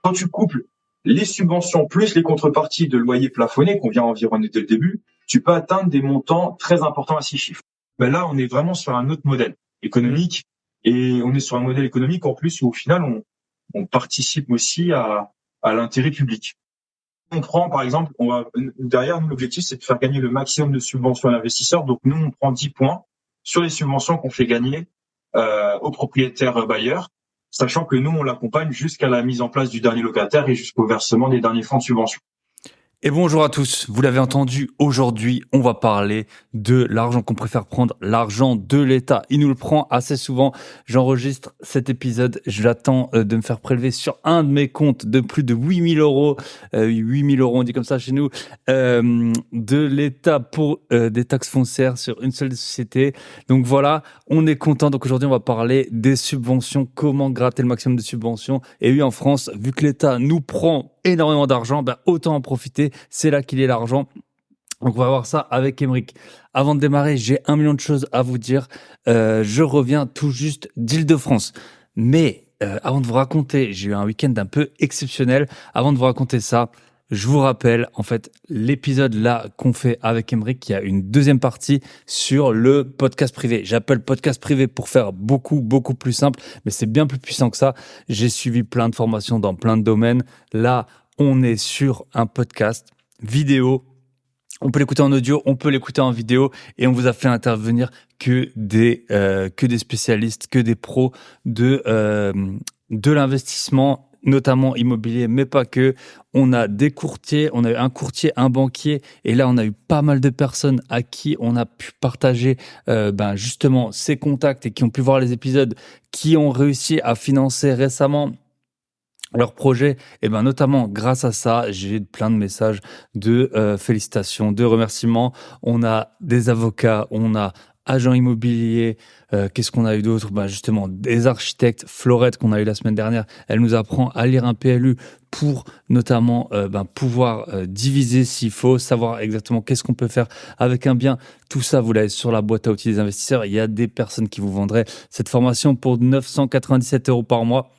Quand tu couples les subventions plus les contreparties de loyers plafonnés qu'on vient environner dès le début, tu peux atteindre des montants très importants à 6 chiffres. Ben là, on est vraiment sur un autre modèle économique et on est sur un modèle économique en plus où au final, on participe aussi à l'intérêt public. On prend, par exemple, derrière nous, l'objectif, c'est de faire gagner le maximum de subventions à l'investisseur. Donc, nous, on prend 10 points sur les subventions qu'on fait gagner aux propriétaires bailleurs, sachant que nous, on l'accompagne jusqu'à la mise en place du dernier locataire et jusqu'au versement des derniers fonds de subvention. Et bonjour à tous, vous l'avez entendu, aujourd'hui on va parler de l'argent qu'on préfère prendre, l'argent de l'État. Il nous le prend assez souvent, j'enregistre cet épisode, j'attends de me faire prélever sur un de mes comptes de plus de 8 000 euros, 8 000 euros on dit comme ça chez nous, de l'État pour des taxes foncières sur une seule société. Donc voilà, on est content, donc aujourd'hui on va parler des subventions, comment gratter le maximum de subventions. Et oui, en France, vu que l'État nous prend énormément d'argent, autant en profiter, c'est là qu'il est l'argent. Donc on va voir ça avec Aymeric. Avant de démarrer, j'ai 1 million de choses à vous dire. Je reviens tout juste d'Île-de-France. Mais avant de vous raconter, j'ai eu un week-end un peu exceptionnel. Avant de vous raconter ça, je vous rappelle, en fait, l'épisode là qu'on fait avec Aymeric, qui a une deuxième partie sur le podcast privé. J'appelle podcast privé pour faire beaucoup plus simple, mais c'est bien plus puissant que ça. J'ai suivi plein de formations dans plein de domaines. Là, on est sur un podcast vidéo. On peut l'écouter en audio, on peut l'écouter en vidéo, et on vous a fait intervenir que des spécialistes, que des pros de l'investissement, notamment immobilier, mais pas que. On a des courtiers, on a eu un courtier, un banquier, et là on a eu pas mal de personnes à qui on a pu partager justement ces contacts et qui ont pu voir les épisodes, qui ont réussi à financer récemment leur projet. Et notamment grâce à ça, j'ai plein de messages de félicitations, de remerciements. On a des avocats, on a agents immobiliers, qu'est-ce qu'on a eu d'autre? Justement, des architectes. Florette, qu'on a eu la semaine dernière, elle nous apprend à lire un PLU pour notamment pouvoir diviser s'il faut, savoir exactement qu'est-ce qu'on peut faire avec un bien. Tout ça, vous l'avez sur la boîte à outils des investisseurs. Il y a des personnes qui vous vendraient cette formation pour 997 € par mois.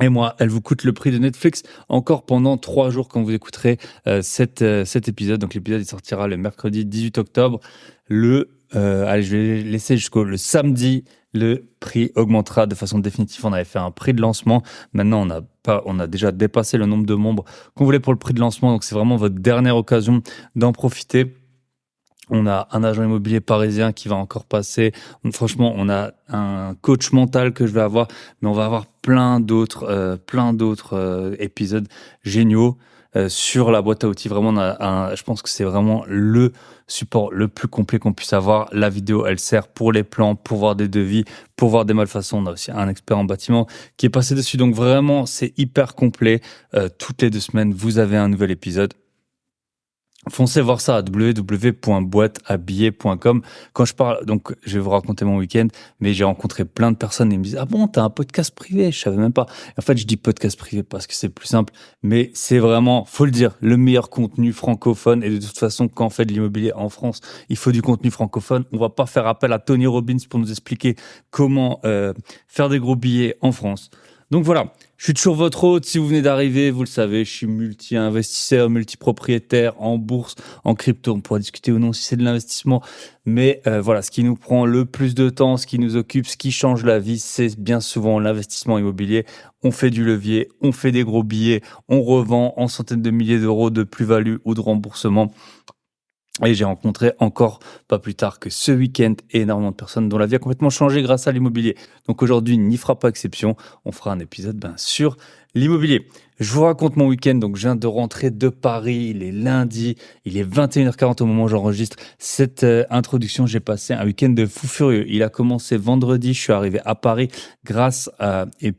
Et moi, elle vous coûte le prix de Netflix encore pendant 3 jours quand vous écouterez cet épisode. Donc l'épisode, il sortira le mercredi 18 octobre. Allez, je vais laisser jusqu'au le samedi. Le prix augmentera de façon définitive. On avait fait un prix de lancement. Maintenant, on a déjà dépassé le nombre de membres qu'on voulait pour le prix de lancement. Donc c'est vraiment votre dernière occasion d'en profiter. On a un agent immobilier parisien qui va encore passer. Franchement, on a un coach mental que je vais avoir, mais on va avoir plein d'autres épisodes géniaux sur la boîte à outils. Vraiment, je pense que c'est vraiment le support le plus complet qu'on puisse avoir. La vidéo, elle sert pour les plans, pour voir des devis, pour voir des malfaçons. On a aussi un expert en bâtiment qui est passé dessus. Donc vraiment, c'est hyper complet. Toutes les 2 semaines, vous avez un nouvel épisode. Foncez voir ça à www.boîteabillets.com. Quand je parle, donc, je vais vous raconter mon week-end, mais j'ai rencontré plein de personnes et ils me disent, ah bon, t'as un podcast privé? Je savais même pas. En fait, je dis podcast privé parce que c'est plus simple, mais c'est vraiment, faut le dire, le meilleur contenu francophone. Et de toute façon, quand on fait de l'immobilier en France, il faut du contenu francophone. On va pas faire appel à Tony Robbins pour nous expliquer comment faire des gros billets en France. Donc voilà, je suis toujours votre hôte. Si vous venez d'arriver, vous le savez, je suis multi-investisseur, multi-propriétaire en bourse, en crypto. On pourra discuter ou non si c'est de l'investissement. Mais voilà, ce qui nous prend le plus de temps, ce qui nous occupe, ce qui change la vie, c'est bien souvent l'investissement immobilier. On fait du levier, on fait des gros billets, on revend en centaines de milliers d'euros de plus-value ou de remboursement. Et j'ai rencontré encore, pas plus tard que ce week-end, énormément de personnes dont la vie a complètement changé grâce à l'immobilier. Donc aujourd'hui, n'y fera pas exception. On fera un épisode sur l'immobilier. Je vous raconte mon week-end. Donc je viens de rentrer de Paris. Il est lundi. Il est 21h40 au moment où j'enregistre cette introduction. J'ai passé un week-end de fou furieux. Il a commencé vendredi. Je suis arrivé à Paris grâce à... Et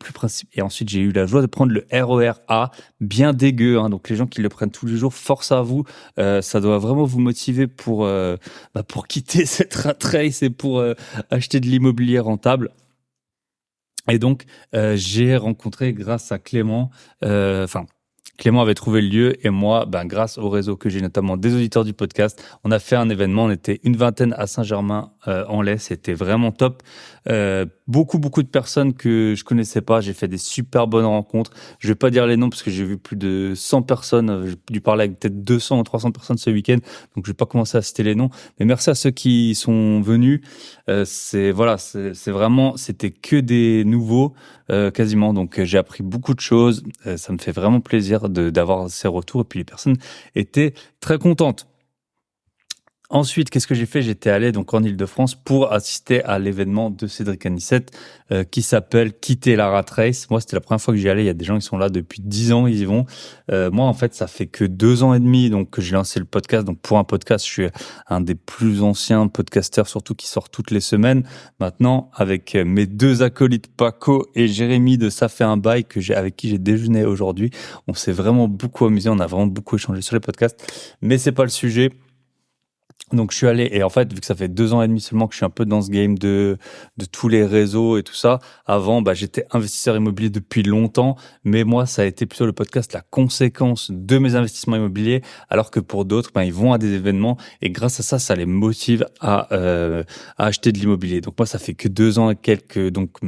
ensuite, j'ai eu la joie de prendre le RER A. Bien dégueu. Donc les gens qui le prennent tous les jours, force à vous. Ça doit vraiment vous motiver pour quitter cette rat race et pour acheter de l'immobilier rentable. Et donc, j'ai rencontré grâce à Clément, Clément avait trouvé le lieu et moi, grâce au réseau que j'ai, notamment des auditeurs du podcast, on a fait un événement. On était une vingtaine à Saint-Germain-en-Laye. C'était vraiment top. Beaucoup de personnes que je connaissais pas. J'ai fait des super bonnes rencontres. Je vais pas dire les noms parce que j'ai vu plus de 100 personnes. J'ai dû parler avec peut-être 200 ou 300 personnes ce week-end. Donc, je vais pas commencer à citer les noms. Mais merci à ceux qui sont venus. C'est vraiment, c'était que des nouveaux. Quasiment. Donc, j'ai appris beaucoup de choses. Ça me fait vraiment plaisir d'avoir ces retours. Et puis, les personnes étaient très contentes. Ensuite, qu'est-ce que j'ai fait? J'étais allé donc en Île-de-France pour assister à l'événement de Cédric Anissette qui s'appelle Quitter la Rat Race. Moi, c'était la première fois que j'y allais. Il y a des gens qui sont là depuis 10 ans, ils y vont. Moi, en fait, ça fait que 2 ans et demi donc que j'ai lancé le podcast. Donc, pour un podcast, je suis un des plus anciens podcasteurs, surtout qui sort toutes les semaines. Maintenant, avec mes 2 acolytes, Paco et Jérémy de Ça fait un bail avec qui j'ai déjeuné aujourd'hui. On s'est vraiment beaucoup amusé. On a vraiment beaucoup échangé sur les podcasts. Mais c'est pas le sujet. Donc je suis allé, et en fait, vu que ça fait 2 ans et demi seulement que je suis un peu dans ce game de tous les réseaux et tout ça, avant, j'étais investisseur immobilier depuis longtemps, mais moi, ça a été plutôt le podcast la conséquence de mes investissements immobiliers, alors que pour d'autres, ils vont à des événements, et grâce à ça, ça les motive à acheter de l'immobilier. Donc moi, ça fait que 2 ans et quelques, donc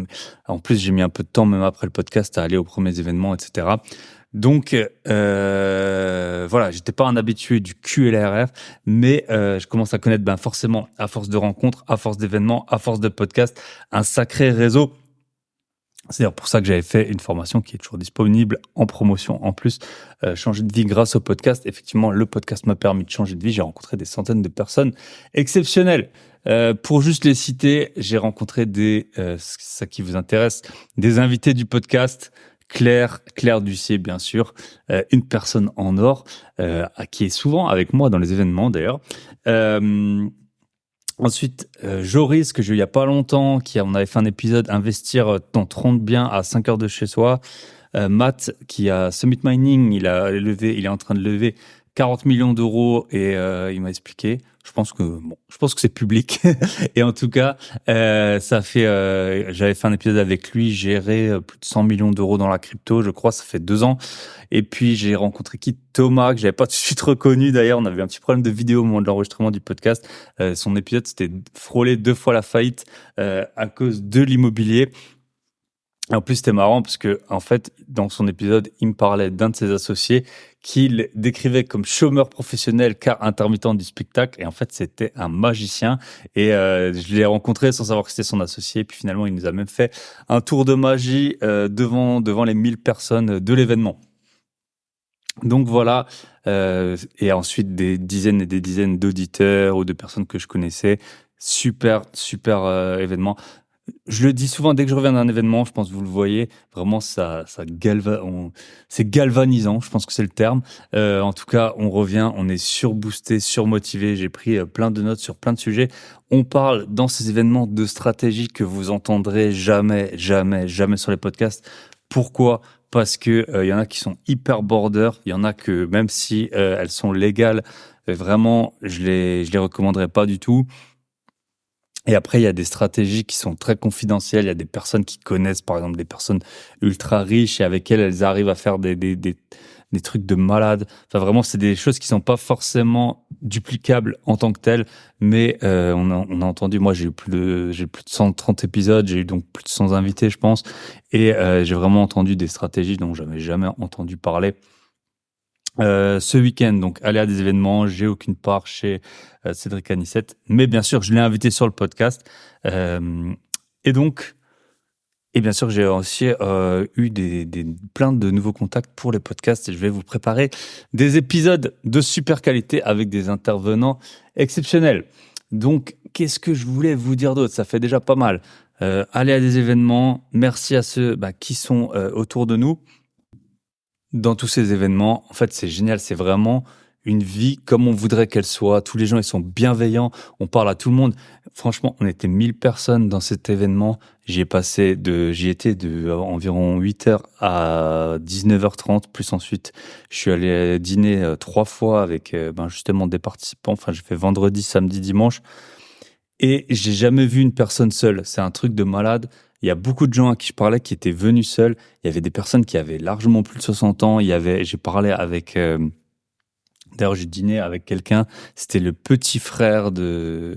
en plus, j'ai mis un peu de temps, même après le podcast, à aller aux premiers événements, etc. Donc voilà, j'étais pas un habitué du QLRF, mais je commence à connaître forcément, à force de rencontres, à force d'événements, à force de podcasts, un sacré réseau. C'est d'ailleurs pour ça que j'avais fait une formation qui est toujours disponible en promotion. En plus, changer de vie grâce au podcast. Effectivement, le podcast m'a permis de changer de vie. J'ai rencontré des centaines de personnes exceptionnelles. Pour juste les citer, j'ai rencontré ça qui vous intéresse, des invités du podcast. Claire Ducier, bien sûr, une personne en or, qui est souvent avec moi dans les événements d'ailleurs. Ensuite, Joris, que j'ai eu il y a pas longtemps, on avait fait un épisode Investir dans 30 biens à 5 heures de chez soi. Matt, qui a Summit Mining, il est en train de lever 40 millions d'euros et il m'a expliqué. Je pense que c'est public. Et en tout cas, j'avais fait un épisode avec lui, gérer plus de 100 millions d'euros dans la crypto, je crois, ça fait 2 ans. Et puis j'ai rencontré Thomas, que j'avais pas tout de suite reconnu d'ailleurs. On avait un petit problème de vidéo au moment de l'enregistrement du podcast. Son épisode, c'était frôler 2 fois la faillite à cause de l'immobilier. En plus, c'était marrant parce que, en fait, dans son épisode, il me parlait d'un de ses associés qu'il décrivait comme chômeur professionnel car intermittent du spectacle. Et en fait, c'était un magicien. Et je l'ai rencontré sans savoir que c'était son associé. Et puis finalement, il nous a même fait un tour de magie devant les 1000 personnes de l'événement. Donc voilà. Et ensuite, des dizaines et des dizaines d'auditeurs ou de personnes que je connaissais. Super événement. Je le dis souvent, dès que je reviens d'un événement, je pense que vous le voyez, vraiment c'est galvanisant, je pense que c'est le terme. En tout cas, on revient, on est surboosté, surmotivé. J'ai pris plein de notes sur plein de sujets. On parle dans ces événements de stratégie que vous entendrez jamais sur les podcasts. Pourquoi ? Parce que y en a qui sont hyper border, il y en a que même si elles sont légales, vraiment, je les recommanderais pas du tout. Et après, il y a des stratégies qui sont très confidentielles. Il y a des personnes qui connaissent, par exemple, des personnes ultra riches et avec elles arrivent à faire des trucs de malades. Enfin, vraiment, c'est des choses qui sont pas forcément duplicables en tant que telles. Mais on a entendu, moi, j'ai plus de 130 épisodes. J'ai eu donc plus de 100 invités, je pense. Et j'ai vraiment entendu des stratégies dont j'avais jamais entendu parler. Ce week-end, donc aller à des événements, j'ai aucune part chez Cédric Anissette, mais bien sûr je l'ai invité sur le podcast et bien sûr j'ai aussi eu plein de nouveaux contacts pour les podcasts et je vais vous préparer des épisodes de super qualité avec des intervenants exceptionnels. Donc qu'est-ce que je voulais vous dire d'autre? Ça fait déjà pas mal. Aller à des événements, merci à ceux qui sont autour de nous. Dans tous ces événements, en fait, c'est génial. C'est vraiment une vie comme on voudrait qu'elle soit. Tous les gens, ils sont bienveillants. On parle à tout le monde. Franchement, on était 1000 personnes dans cet événement. J'y étais de environ 8h à 19h30. Plus ensuite, je suis allé dîner 3 fois avec, justement des participants. Enfin, j'ai fait vendredi, samedi, dimanche. Et j'ai jamais vu une personne seule. C'est un truc de malade. il y a beaucoup de gens à qui je parlais qui étaient venus seuls. Il y avait des personnes qui avaient largement plus de 60 ans. J'ai parlé avec, d'ailleurs, j'ai dîné avec quelqu'un. C'était le petit frère d'un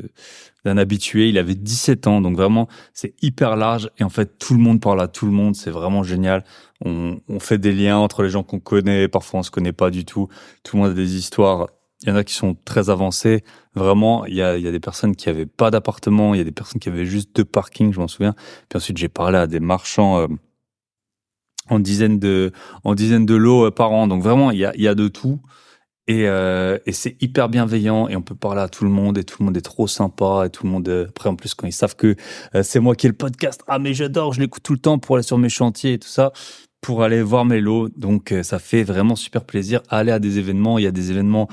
habitué. Il avait 17 ans. Donc vraiment, c'est hyper large. Et en fait, tout le monde parle à tout le monde. C'est vraiment génial. On fait des liens entre les gens qu'on connaît. Parfois, on se connaît pas du tout. Tout le monde a des histoires. Il y en a qui sont très avancés. Vraiment, il y a des personnes qui avaient pas d'appartement. Il y a des personnes qui avaient juste 2 parkings, je m'en souviens. Puis ensuite, j'ai parlé à des marchands en dizaines de lots par an. Donc vraiment, il y a de tout. Et c'est hyper bienveillant et on peut parler à tout le monde et tout le monde est trop sympa et tout le monde après en plus quand ils savent que c'est moi qui ai le podcast, ah mais j'adore, je l'écoute tout le temps pour aller sur mes chantiers et tout ça, pour aller voir mes lots. Donc ça fait vraiment super plaisir. Aller à des événements, il y a des événements,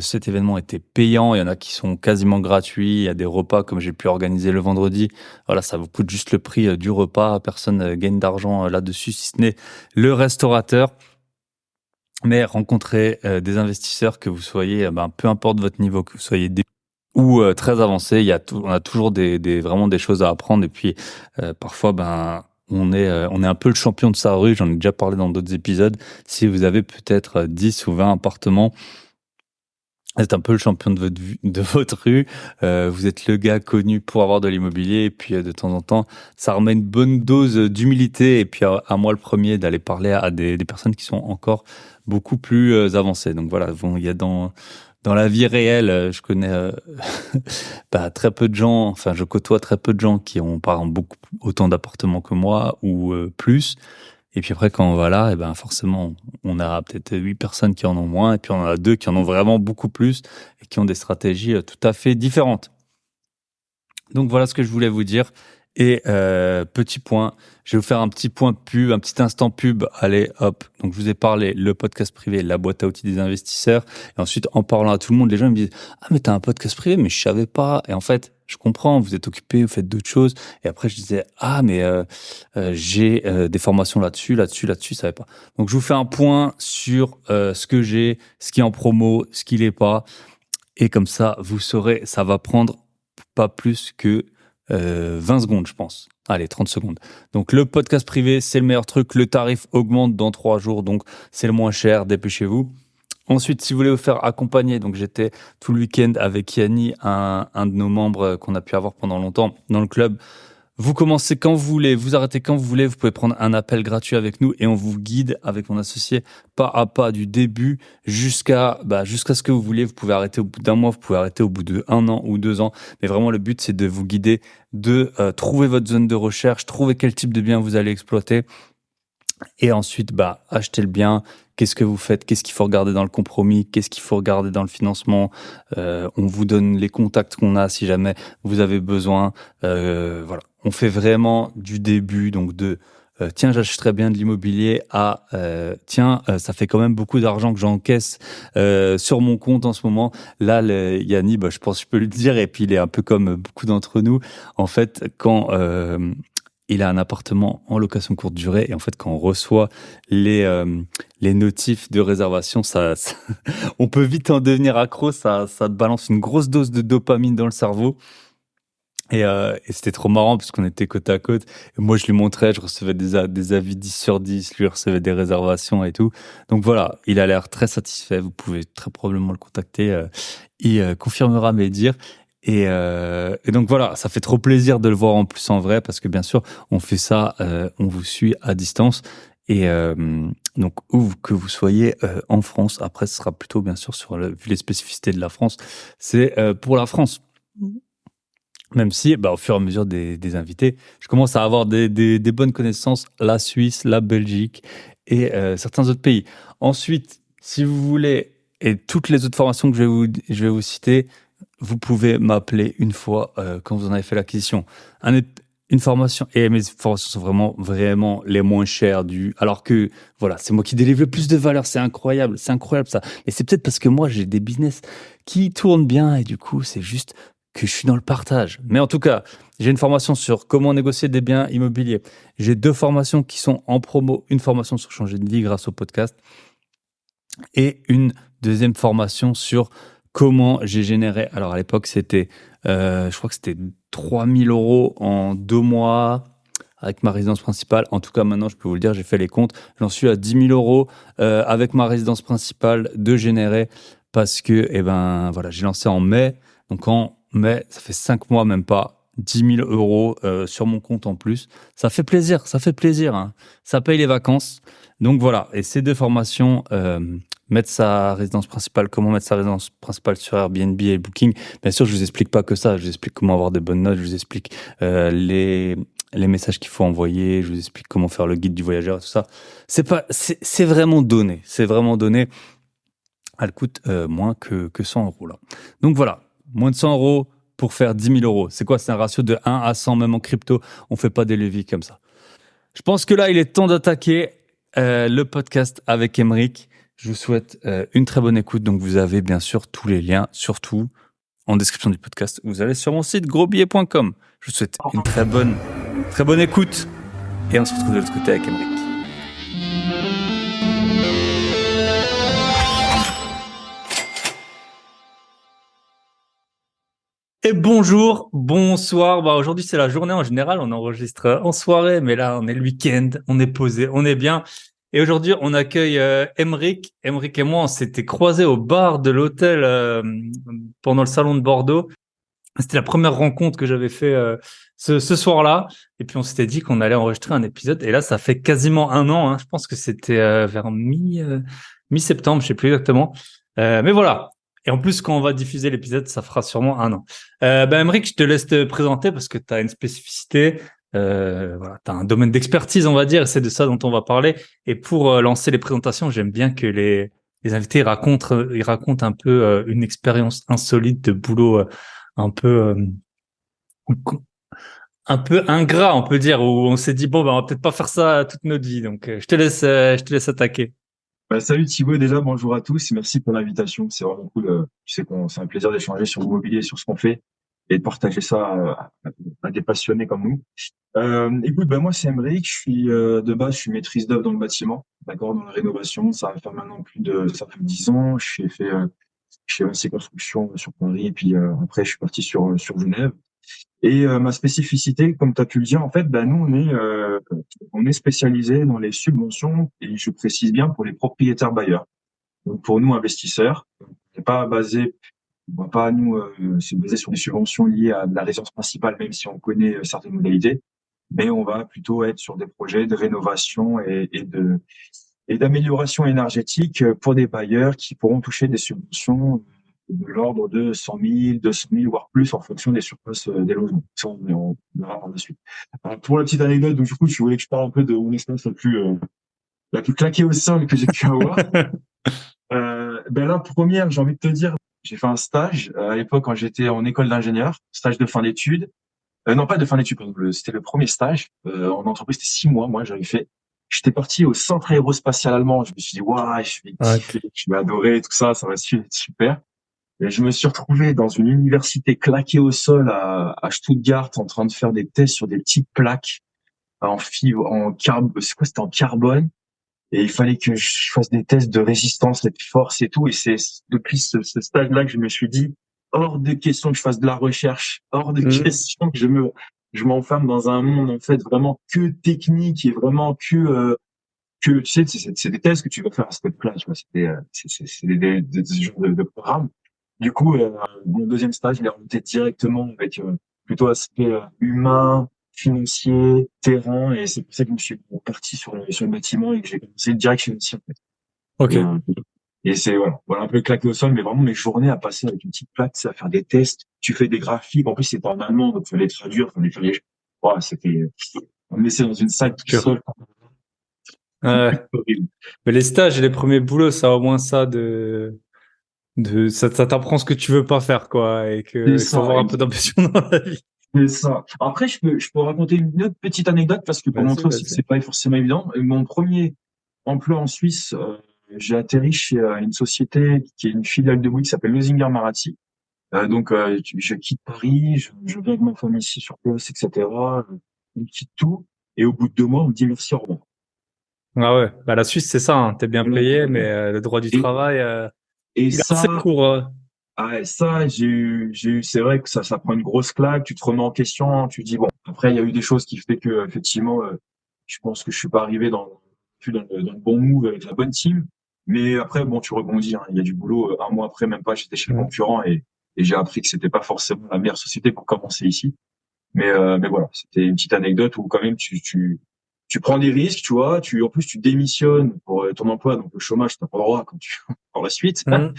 cet événement était payant, il y en a qui sont quasiment gratuits, il y a des repas comme j'ai pu organiser le vendredi, voilà, ça vous coûte juste le prix du repas, personne gagne d'argent là-dessus si ce n'est le restaurateur. Mais rencontrer des investisseurs, que vous soyez, peu importe votre niveau, que vous soyez ou très avancé, on a toujours vraiment des choses à apprendre. Et puis parfois, on est un peu le champion de sa rue. J'en ai déjà parlé dans d'autres épisodes. Si vous avez peut-être 10 ou 20 appartements, vous êtes un peu le champion de votre rue. Vous êtes le gars connu pour avoir de l'immobilier. Et puis, de temps en temps, ça remet une bonne dose d'humilité. Et puis, à moi le premier, d'aller parler à des personnes qui sont encore beaucoup plus avancées. Donc voilà, bon, il y a dans la vie réelle, je connais très peu de gens. Enfin, je côtoie très peu de gens qui ont, par exemple, autant d'appartements que moi ou plus. Et puis après, quand on va là, forcément, on a peut-être 8 personnes qui en ont moins, et puis on en a 2 qui en ont vraiment beaucoup plus, et qui ont des stratégies tout à fait différentes. Donc voilà ce que je voulais vous dire. Et petit point, je vais vous faire un petit point pub, un petit instant pub. Allez, hop. Donc je vous ai parlé, le podcast privé, la boîte à outils des investisseurs. Et ensuite, en parlant à tout le monde, les gens me disent « Ah, mais t'as un podcast privé, mais je savais pas. » Et en fait, je comprends, vous êtes occupé, vous faites d'autres choses. Et après, je disais « Ah, mais j'ai des formations là-dessus, je savais pas. » Donc je vous fais un point sur ce que j'ai, ce qui est en promo, ce qui l'est pas. Et comme ça, vous saurez, ça va prendre pas plus que 20 secondes, je pense. Allez, 30 secondes. Donc, le podcast privé, c'est le meilleur truc. Le tarif augmente dans 3 jours, donc c'est le moins cher. Dépêchez-vous. Ensuite, si vous voulez vous faire accompagner, donc j'étais tout le week-end avec Yanni, un de nos membres qu'on a pu avoir pendant longtemps dans le club. Vous commencez quand vous voulez, vous arrêtez quand vous voulez, vous pouvez prendre un appel gratuit avec nous et on vous guide avec mon associé pas à pas du début jusqu'à ce que vous voulez. Vous pouvez arrêter au bout d'1 mois, vous pouvez arrêter au bout de 1 an ou 2 ans. Mais vraiment, le but, c'est de vous guider, de trouver votre zone de recherche, trouver quel type de bien vous allez exploiter. Et ensuite, achetez le bien. Qu'est-ce que vous faites? Qu'est-ce qu'il faut regarder dans le compromis? Qu'est-ce qu'il faut regarder dans le financement? On vous donne les contacts qu'on a si jamais vous avez besoin. Voilà. On fait vraiment du début, donc tiens, j'achèterais bien de l'immobilier à tiens, ça fait quand même beaucoup d'argent que j'encaisse sur mon compte en ce moment. Là, Yanni, je pense que je peux le dire, et puis il est un peu comme beaucoup d'entre nous. En fait, quand il a un appartement en location courte durée, et en fait, quand on reçoit les notifs de réservation, ça on peut vite en devenir accro. Ça te balance une grosse dose de dopamine dans le cerveau. Et c'était trop marrant parce qu'on était côte à côte. Et moi, je lui montrais, je recevais des avis 10 sur 10, lui recevait des réservations et tout. Donc voilà, il a l'air très satisfait. Vous pouvez très probablement le contacter. Il confirmera mes dires. Et donc voilà, ça fait trop plaisir de le voir en plus en vrai parce que bien sûr, on fait ça, on vous suit à distance. Et donc, que vous soyez en France, après, ce sera plutôt bien sûr vu les spécificités de la France, c'est pour la France. Même si, au fur et à mesure des invités, je commence à avoir des bonnes connaissances, la Suisse, la Belgique et certains autres pays. Ensuite, si vous voulez, et toutes les autres formations que je vais vous citer, vous pouvez m'appeler une fois quand vous en avez fait l'acquisition. Une formation, et mes formations sont vraiment, vraiment les moins chères alors que, voilà, c'est moi qui délivre le plus de valeur, c'est incroyable ça. Et c'est peut-être parce que moi, j'ai des business qui tournent bien et du coup, c'est juste que je suis dans le partage. Mais en tout cas, j'ai une formation sur comment négocier des biens immobiliers. J'ai 2 formations qui sont en promo. Une formation sur changer de vie grâce au podcast et une deuxième formation sur comment j'ai généré. Alors à l'époque, c'était, je crois que c'était 3 000 € en 2 mois. avec ma résidence principale. En tout cas, maintenant, je peux vous le dire, j'ai fait les comptes. J'en suis à 10 000 euros avec ma résidence principale de générer parce que, voilà, j'ai lancé en mai. Donc, en mai, ça fait 5 mois, même pas, 10 000 euros sur mon compte en plus. Ça fait plaisir, hein. Ça paye les vacances. Donc, voilà. Et ces deux formations, mettre sa résidence principale, comment mettre sa résidence principale sur Airbnb et Booking. Bien sûr, je vous explique pas que ça. Je vous explique comment avoir des bonnes notes. Je vous explique les messages qu'il faut envoyer. Je vous explique comment faire le guide du voyageur, tout ça. C'est vraiment donné. C'est vraiment donné. Elle coûte moins que 100 euros là. Donc voilà, moins de 100 euros pour faire 10 000 euros. C'est quoi? C'est un ratio de 1 à 100, même en crypto. On fait pas des leviers comme ça. Je pense que là, il est temps d'attaquer le podcast avec Aymeric. Je vous souhaite une très bonne écoute. Donc, vous avez bien sûr tous les liens, surtout en description du podcast. Vous allez sur mon site grosbillet.com. Je vous souhaite une très bonne écoute. Et on se retrouve de l'autre côté avec Aymeric. Et bonjour, bonsoir. Aujourd'hui, c'est la journée en général. On enregistre en soirée, mais là, on est le week-end, on est posé, on est bien. Et aujourd'hui, on accueille Aymeric. Aymeric et moi, on s'était croisés au bar de l'hôtel pendant le salon de Bordeaux. C'était la première rencontre que j'avais fait ce soir-là. Et puis, on s'était dit qu'on allait enregistrer un épisode. Et là, ça fait quasiment un an, hein. Je pense que c'était vers mi-septembre, je sais plus exactement. Mais voilà. Et en plus, quand on va diffuser l'épisode, ça fera sûrement un an. Aymeric, je te laisse te présenter parce que tu as une spécificité. Voilà, tu as un domaine d'expertise, on va dire, et c'est de ça dont on va parler. Et pour lancer les présentations, j'aime bien que les invités ils racontent un peu une expérience insolite de boulot un peu un peu ingrat, on peut dire, où on s'est dit bon, on va peut-être pas faire ça toute notre vie. Donc, je te laisse attaquer. Salut Thibaut, déjà bonjour à tous, merci pour l'invitation, c'est vraiment cool. Tu sais c'est un plaisir d'échanger sur l'immobilier, sur ce qu'on fait et de partager ça à des passionnés comme nous. Écoute, moi c'est Aymeric, je suis de base, je suis maîtrise d'œuvre dans le bâtiment, d'accord, dans la rénovation. Ça va faire maintenant ça fait 10 ans. J'ai fait chez Vinci Construction sur Paris et puis après je suis parti sur Genève. Et ma spécificité, comme tu as pu le dire, en fait, nous on est spécialisé dans les subventions et je précise bien pour les propriétaires bailleurs. Donc pour nous investisseurs, on n'est pas basé, on va pas nous se baser sur des subventions liées à la résidence principale, même si on connaît certaines modalités, mais on va plutôt être sur des projets de rénovation et d'amélioration énergétique pour des bailleurs qui pourront toucher des subventions de l'ordre de 100 000, 200 000, voire plus en fonction des surfaces des logements. Ça, on verra par la suite. Alors, pour la petite anecdote, donc du coup, tu voulais que je parle un peu de mon expérience la plus claquée au sol que j'ai pu avoir. La première, j'ai envie de te dire, j'ai fait un stage à l'époque quand j'étais en école d'ingénieur, stage de fin d'études. Non, pas de fin d'études, pardon, c'était le premier stage en entreprise, c'était 6 mois, moi j'avais fait. J'étais parti au centre aérospatial allemand. Je me suis dit, waouh, je vais kiffer, je vais adorer tout ça, ça va être super. Et je me suis retrouvé dans une université claquée au sol à Stuttgart en train de faire des tests sur des petites plaques en fibre, en carbone, c'est quoi, c'était en carbone. Et il fallait que je fasse des tests de résistance, de force et tout. Et c'est depuis ce stage-là que je me suis dit, hors de question que je fasse de la recherche, hors de question que je m'enferme dans un monde, en fait, vraiment que technique et vraiment que tu sais, c'est des tests que tu vas faire à cette place, tu vois, c'est des genres de programmes. Du coup, mon deuxième stage, il est remonté directement avec plutôt aspect humain, financier, terrain, et c'est pour ça que je me suis parti sur le bâtiment et que j'ai commencé direct chez Vinci, en fait. Ok. Et c'est voilà un peu claqué au sol, mais vraiment mes journées à passer avec une petite plaque, à faire des tests. Tu fais des graphiques, en plus c'était en allemand, donc fallait traduire, fallait faire les. C'était on me laissait dans une salle tout seul. Horrible. Mais les stages et les premiers boulots, ça a au moins ça ça t'apprend ce que tu veux pas faire, quoi, et C'est que il faut ça, avoir un peu d'ambition dans la vie. c'est ça. Après, je peux raconter une autre petite anecdote parce que pour Vas-y, montrer aussi que vas-y. c'est pas forcément évident. Mon premier emploi en Suisse, j'ai atterri chez une société qui est une filiale de Bouygues qui s'appelle Losinger Marazzi. Je quitte Paris, je viens avec ma famille ici sur place, etc. On quitte tout. Et au bout de 2 mois, on me dit merci, au revoir. Ah ouais, la Suisse, c'est ça, hein. T'es bien Voilà. payé, mais le droit du Et, travail, et il est assez ça, court. Ah ouais, ça, c'est vrai que ça prend une grosse claque, tu te remets en question, tu te dis bon, après, il y a eu des choses qui fait que, effectivement, je pense que je suis pas arrivé plus dans le bon move avec la bonne team. Mais après, bon, tu rebondis, hein. Il y a du boulot. Un mois après, même pas, j'étais chez le Mm. concurrent et j'ai appris que c'était pas forcément la meilleure société pour commencer ici. Mais voilà, c'était une petite anecdote où quand même tu prends des risques, tu vois, en plus tu démissionnes pour ton emploi, donc le chômage, t'as pas le droit quand tu, par la suite. Mm.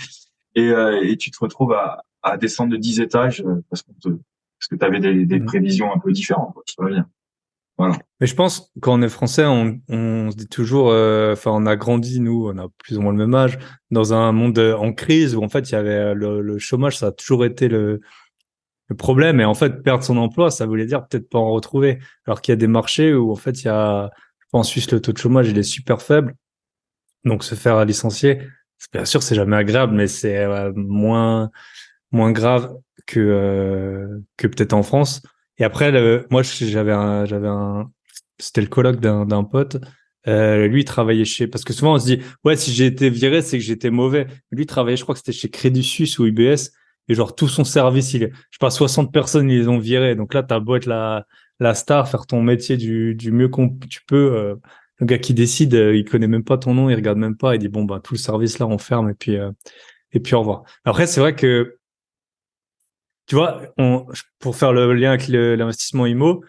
Et tu te retrouves à descendre de 10 étages parce que tu avais des Mm. prévisions un peu différentes, quoi. Ça va bien. Voilà. Mais je pense, quand on est français, on se dit toujours, enfin, on a grandi, nous, on a plus ou moins le même âge, dans un monde en crise où, en fait, il y avait le chômage, ça a toujours été le problème. Et en fait, perdre son emploi, ça voulait dire peut-être pas en retrouver. Alors qu'il y a des marchés où, en fait, il y a, je pense, en Suisse, le taux de chômage, il est super faible. Donc, se faire licencier, bien sûr, c'est jamais agréable, mais c'est moins grave que peut-être en France. Et après, moi, c'était le coloc d'un pote. Lui, il travaillait parce que souvent on se dit, ouais, si j'ai été viré, c'est que j'étais mauvais. Lui, il travaillait, je crois que c'était chez Crédit Suisse ou UBS. Et genre, tout son service, je sais pas, 60 personnes, ils les ont virés. Donc là, t'as beau être la star, faire ton métier du mieux qu'on tu peux. Le gars qui décide, il connaît même pas ton nom, il regarde même pas, il dit, bon, bah, tout le service là, on ferme et puis au revoir. Après, c'est vrai que tu vois, pour faire le lien avec l'investissement IMO,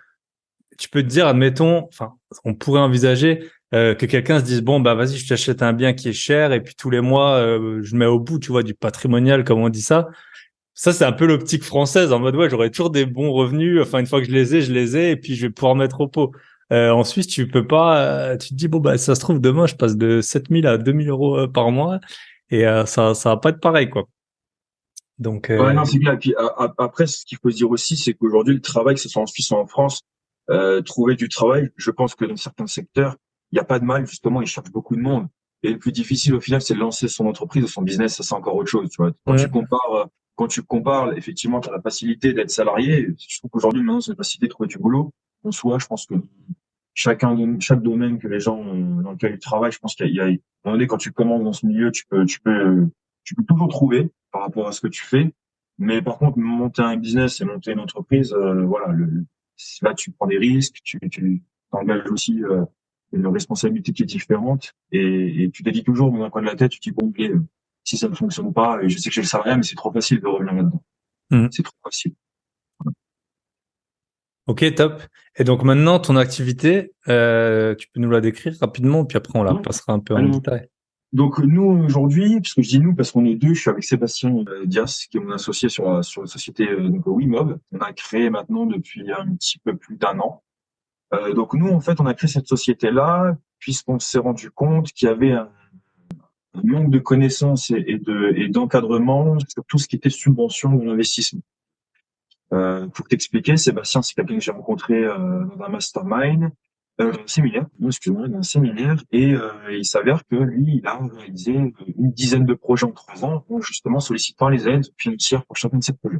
tu peux te dire, admettons, enfin, on pourrait envisager que quelqu'un se dise, bon, bah vas-y, je t'achète un bien qui est cher et puis tous les mois, je mets au bout, tu vois, du patrimonial, comme on dit ça. Ça, c'est un peu l'optique française, en mode, ouais, j'aurai toujours des bons revenus. Enfin, une fois que je les ai et puis je vais pouvoir mettre au pot. En Suisse, tu peux pas, tu te dis, bon, bah ça se trouve, demain, je passe de 7 000 à 2 000 euros par mois et ça va pas être pareil, quoi. Donc, Ouais, non, c'est clair. Et puis après, ce qu'il faut se dire aussi, c'est qu'aujourd'hui, le travail, que ce soit en Suisse ou en France, trouver du travail, je pense que dans certains secteurs, il n'y a pas de mal, justement, ils cherchent beaucoup de monde. Et le plus difficile, au final, c'est de lancer son entreprise ou son business, ça c'est encore autre chose, tu vois. Quand tu compares, effectivement, tu as la facilité d'être salarié. Je trouve qu'aujourd'hui, maintenant, c'est une facilité de trouver du boulot. En soi, je pense que chaque domaine que les gens dans lequel ils travaillent, je pense à un moment donné, quand tu commences dans ce milieu, tu peux toujours trouver par rapport à ce que tu fais. Mais par contre, monter un business et monter une entreprise, voilà, là, tu prends des risques, tu t'engages aussi une responsabilité qui est différente et tu te dis toujours dans un coin de la tête, tu te dis bon, ok, si ça ne fonctionne pas, et je sais que j'ai le salariat, mais c'est trop facile de revenir là-dedans. hmm. C'est trop facile. Ok, top. Et donc maintenant, ton activité, tu peux nous la décrire rapidement, puis après on la Ouais. passera un peu en Alors, détail. donc nous aujourd'hui, parce que je dis nous parce qu'on est deux, je suis avec Sébastien Dias, qui est mon associé sur la société donc WeMob. On a créé maintenant depuis un petit peu plus d'un an. Donc nous en fait, on a créé cette société-là puisqu'on s'est rendu compte qu'il y avait un manque de connaissances et d'encadrement sur tout ce qui était subvention de l'investissement. Pour t'expliquer, Sébastien, c'est quelqu'un que j'ai rencontré dans un mastermind, un séminaire, non, excuse-moi, dans un séminaire, et il s'avère que lui, il a réalisé une dizaine de projets en 3 ans, en justement sollicitant les aides financières pour chacun de ces projets.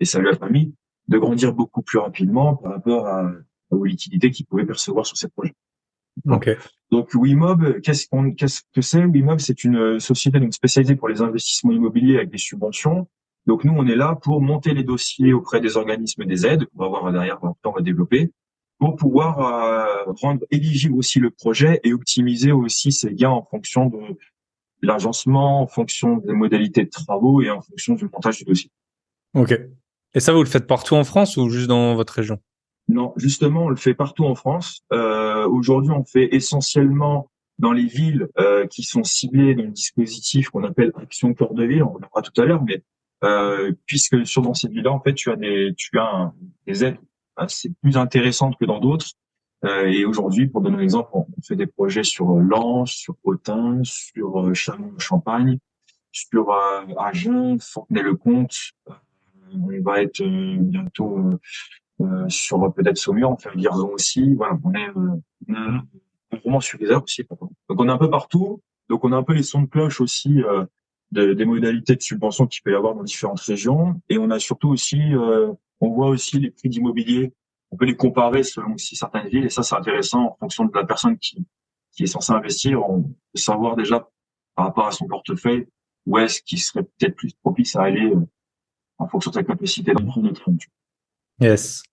Et ça lui a permis de grandir beaucoup plus rapidement par rapport aux liquidités qu'il pouvait percevoir sur ces projets. Bon. Ok. Donc WeMob, qu'est-ce que c'est? WeMob, c'est une société donc spécialisée pour les investissements immobiliers avec des subventions. Donc nous, on est là pour monter les dossiers auprès des organismes des aides, pour avoir derrière, on va développer, pour pouvoir rendre éligible aussi le projet et optimiser aussi ses gains en fonction de l'agencement, en fonction des modalités de travaux et en fonction du montage du dossier. Ok. Et ça, vous le faites partout en France ou juste dans votre région? Non, justement, on le fait partout en France. Aujourd'hui, on fait essentiellement dans les villes qui sont ciblées dans le dispositif qu'on appelle Action Cœur de Ville. On en parlera tout à l'heure, mais puisque dans ces villes-là, en fait, des aides assez plus intéressantes que dans d'autres. Et aujourd'hui, pour donner un exemple, on fait des projets sur Lens, sur Autun, sur Châlons-en-Champagne, sur Agen, Fontenay-le-Comte. On va être bientôt sur peut-être Saumur, on fait un Vierzon aussi. Voilà, Hmm. on est vraiment sur les heures aussi. Donc on est un peu partout. Donc on a un peu les sons de cloche aussi des modalités de subvention qu'il peut y avoir dans différentes régions. Et on a surtout aussi, on voit aussi les prix d'immobilier. On peut les comparer selon aussi certaines villes. Et ça, c'est intéressant en fonction de la personne qui est censée investir. On peut savoir déjà par rapport à son portefeuille ou est-ce qui serait peut-être plus propice à aller en fonction de ta capacité d'emprunt de train. Yes.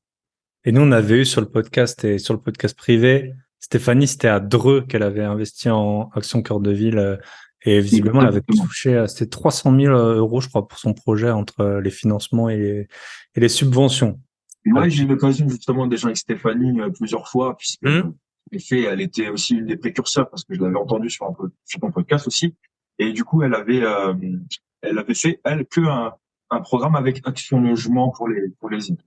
Et nous, on avait eu sur le podcast et sur le podcast privé, Stéphanie, c'était à Dreux qu'elle avait investi en Action Cœur de Ville. Et visiblement, elle avait touché, c'était 300 000 euros, je crois, pour son projet entre les financements et les subventions. Moi, j'ai eu l'occasion justement d'échanger avec Stéphanie plusieurs fois, puisque en effet, elle était aussi une des précurseurs, parce que je l'avais entendu sur ton podcast aussi. Et du coup, elle avait fait, elle, un programme avec Action Logement pour les îles.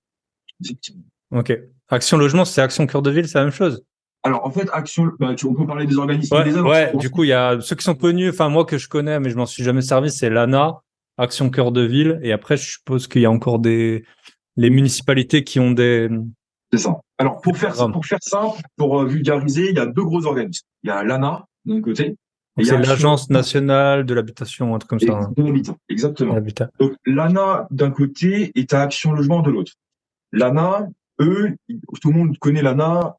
Ok. Action Logement, c'est Action Cœur de Ville, c'est la même chose? Alors, en fait, on peut parler des organismes Ouais, du coup, il y a ceux qui sont connus, enfin, moi que je connais, mais je m'en suis jamais servi, c'est l'ANA, Action Cœur de Ville, et après, je suppose qu'il y a encore les municipalités qui ont des... C'est ça. Alors, pour faire simple, pour vulgariser, il y a deux gros organismes. Il y a l'ANA, d'un côté. C'est l'Agence nationale de l'habitation, un truc comme ça. De l'habitat, exactement. Donc, l'ANA, d'un côté, et à Action Logement de l'autre. L'ANA, eux, tout le monde connaît l'ANA,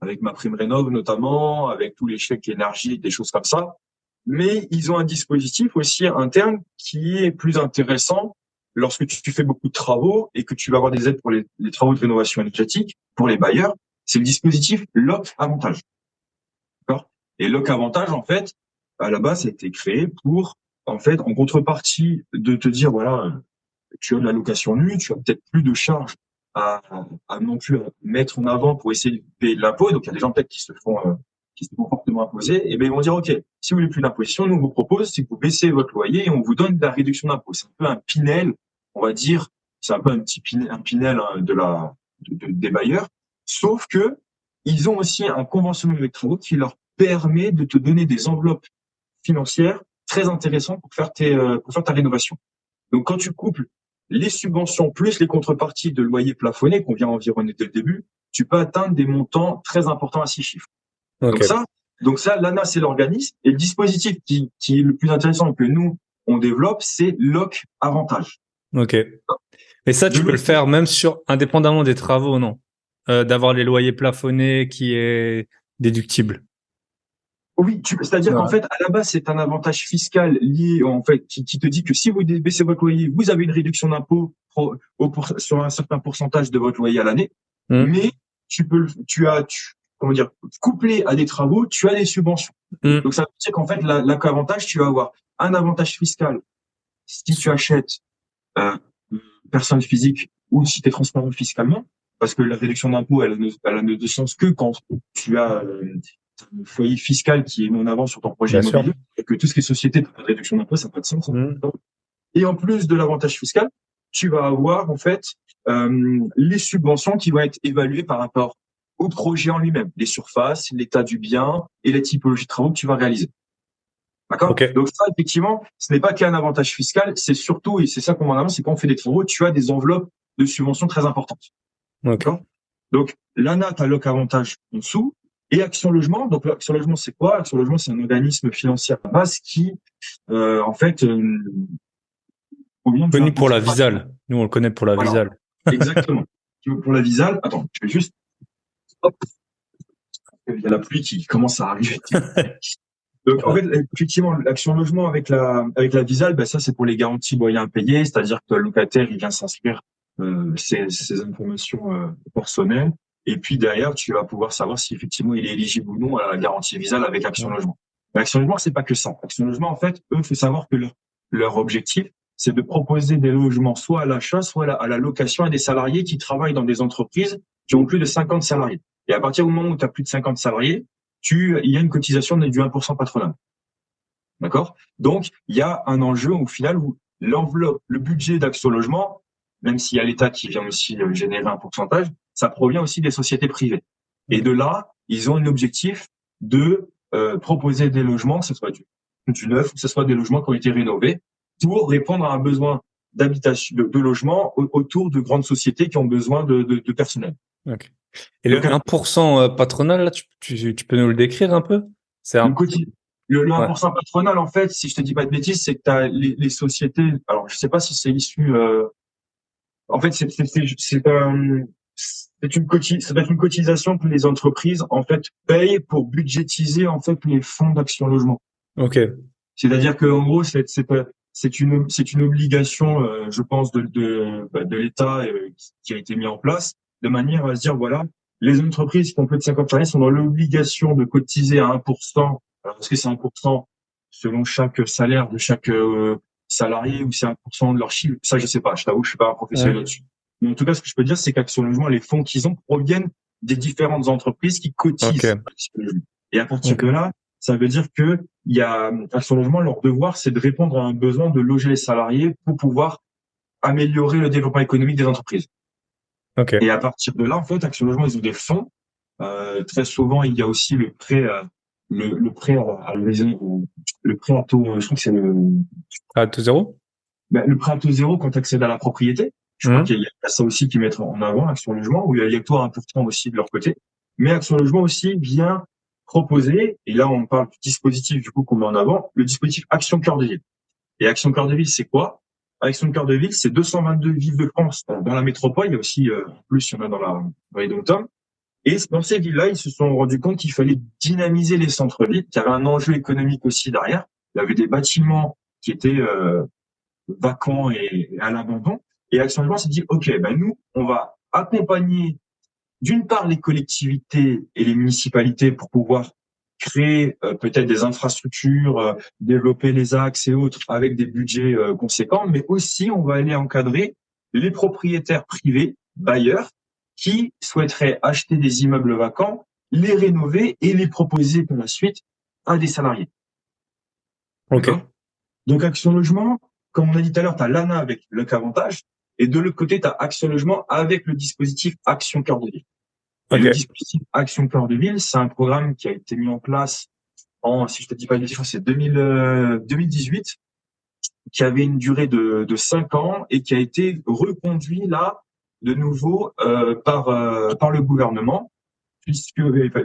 avec MaPrimeRénov' notamment, avec tous les chèques énergie, des choses comme ça. Mais ils ont un dispositif aussi interne qui est plus intéressant lorsque tu fais beaucoup de travaux et que tu vas avoir des aides pour les travaux de rénovation énergétique pour les bailleurs. C'est le dispositif LOC Avantage. D'accord? Et LOC Avantage, en fait, à la base, ça a été créé pour, en fait, en contrepartie de te dire, voilà, tu as de la location nue, tu as peut-être plus de charges à non plus mettre en avant pour essayer de payer de l'impôt. Donc, il y a des gens peut-être qui se font fortement imposer. Et bien, ils vont dire, OK, si vous voulez plus d'imposition, nous, on vous propose, c'est que vous baissez votre loyer et on vous donne de la réduction d'impôt. C'est un peu un Pinel, on va dire, c'est un peu un Pinel hein, des bailleurs. Sauf que, ils ont aussi un conventionnement avec travaux qui leur permet de te donner des enveloppes financières très intéressantes pour faire ta rénovation. Donc, quand tu couples les subventions plus les contreparties de loyer plafonné qu'on vient environner dès le début, tu peux atteindre des montants très importants à 6 chiffres. Okay. Donc ça, l'ANA, c'est l'organisme. Et le dispositif qui est le plus intéressant que nous, on développe, c'est LOC Avantage. Ok. Mais ça, tu peux le faire même indépendamment des travaux, non? D'avoir les loyers plafonnés qui est déductible. Oui, c'est-à-dire qu'en fait, à la base, c'est un avantage fiscal lié, en fait, qui te dit que si vous baissez votre loyer, vous avez une réduction d'impôt sur un certain pourcentage de votre loyer à l'année. Mais couplé à des travaux, tu as des subventions. Donc, ça veut dire qu'en fait, l'avantage, tu vas avoir un avantage fiscal si tu achètes personne physique ou si tu es transparent fiscalement, parce que la réduction d'impôt, elle ne de sens que quand tu as un foyer fiscal qui est mis en avant sur ton projet immobilier, et que tout ce qui est société, pas de réduction d'impôt, ça n'a pas de sens. Et en plus de l'avantage fiscal, tu vas avoir en fait les subventions qui vont être évaluées par rapport au projet en lui-même, les surfaces, l'état du bien et les typologies de travaux que tu vas réaliser. D'accord? Okay. Donc ça, effectivement, ce n'est pas qu'un avantage fiscal, c'est surtout, et c'est ça qu'on met en avant, c'est quand on fait des travaux, tu as des enveloppes de subventions très importantes. Okay. D'accord? Donc, l'ANA, tu as LOC Avantage en dessous, et Action Logement. Donc, Action Logement, c'est quoi? Action Logement, c'est un organisme financier à la base qui, en fait, connu pour la Visale. Nous, on le connaît pour la Visale. Exactement. Pour la Visale. Attends, je vais juste. Hop. Il y a la pluie qui commence à arriver. Donc, en fait, effectivement, l'Action Logement avec la Visale, ben, ça, c'est pour les garanties loyers impayés. C'est-à-dire que le locataire, il vient s'inscrire ses informations personnelles. Et puis, derrière, tu vas pouvoir savoir si effectivement il est éligible ou non à la garantie Visale avec Action Logement. Mais Action Logement, c'est pas que ça. Action Logement, en fait, eux, il faut savoir que leur objectif, c'est de proposer des logements soit à l'achat, soit à la location à des salariés qui travaillent dans des entreprises qui ont plus de 50 salariés. Et à partir du moment où tu as plus de 50 salariés, il y a une cotisation du 1% patronal. D'accord? Donc, il y a un enjeu au final où l'enveloppe, le budget d'Action Logement, même s'il y a l'État qui vient aussi générer un pourcentage, ça provient aussi des sociétés privées. Et de là, ils ont un objectif de proposer des logements, que ce soit du neuf, ou que ce soit des logements qui ont été rénovés, pour répondre à un besoin d'habitation, de logement autour de grandes sociétés qui ont besoin de personnel. Okay. Et le 1% patronal, là, tu peux nous le décrire un peu? Le 1% patronal, en fait, si je te dis pas de bêtises, c'est que tu as les sociétés. Alors, je sais pas si c'est issu. En fait, ça va être une cotisation que les entreprises en fait payent pour budgétiser en fait les fonds d'Action Logement. Ok. C'est-à-dire que en gros, c'est une obligation, je pense, de l'État qui a été mis en place de manière à se dire voilà, les entreprises qui ont plus de 50 salariés sont dans l'obligation de cotiser à 1%. Alors, est-ce que c'est 1% selon chaque salaire de chaque salarié ou c'est 1% de leur chiffre? Ça, je sais pas. Je t'avoue, je suis pas un professionnel là-dessus. Mais en tout cas, ce que je peux dire, c'est qu'Action Logement, les fonds qu'ils ont proviennent des différentes entreprises qui cotisent à Action Logement. Et à partir de là, ça veut dire que il y a Action Logement, leur devoir, c'est de répondre à un besoin de loger les salariés pour pouvoir améliorer le développement économique des entreprises. Et à partir de là, en fait, Action Logement, ils ont des fonds. Très souvent, il y a aussi le prêt, le prêt à la maison, le prêt à taux, je crois que c'est à taux zéro. Ben, le prêt à taux zéro quand tu accèdes à la propriété. Je crois qu'il y a ça aussi qui mettent en avant Action Logement, où il y a taux important aussi de leur côté. Mais Action Logement aussi vient proposer, et là on parle du dispositif du coup qu'on met en avant, le dispositif Action Cœur de Ville. Et Action Cœur de Ville, c'est quoi? Action Cœur de Ville, c'est 222 villes de France dans la métropole. Il y a aussi, en plus, il y en a dans les dom-toms. Et dans ces villes-là, ils se sont rendus compte qu'il fallait dynamiser les centres-villes, qu'il y avait un enjeu économique aussi derrière. Il y avait des bâtiments qui étaient vacants et à l'abandon. Et Action Logement s'est dit, OK, ben nous, on va accompagner d'une part les collectivités et les municipalités pour pouvoir créer peut-être des infrastructures, développer les axes et autres avec des budgets conséquents, mais aussi on va aller encadrer les propriétaires privés, bailleurs, qui souhaiteraient acheter des immeubles vacants, les rénover et les proposer par la suite à des salariés. Donc Action Logement, comme on a dit tout à l'heure, tu as l'ANA avec le Cavantage, et de l'autre côté, tu as Action Logement avec le dispositif Action Cœur de Ville. Et le dispositif Action Cœur de Ville, c'est un programme qui a été mis en place si je te dis pas de bêtises, c'est 2018, qui avait une durée de 5 ans et qui a été reconduit là de nouveau par le gouvernement,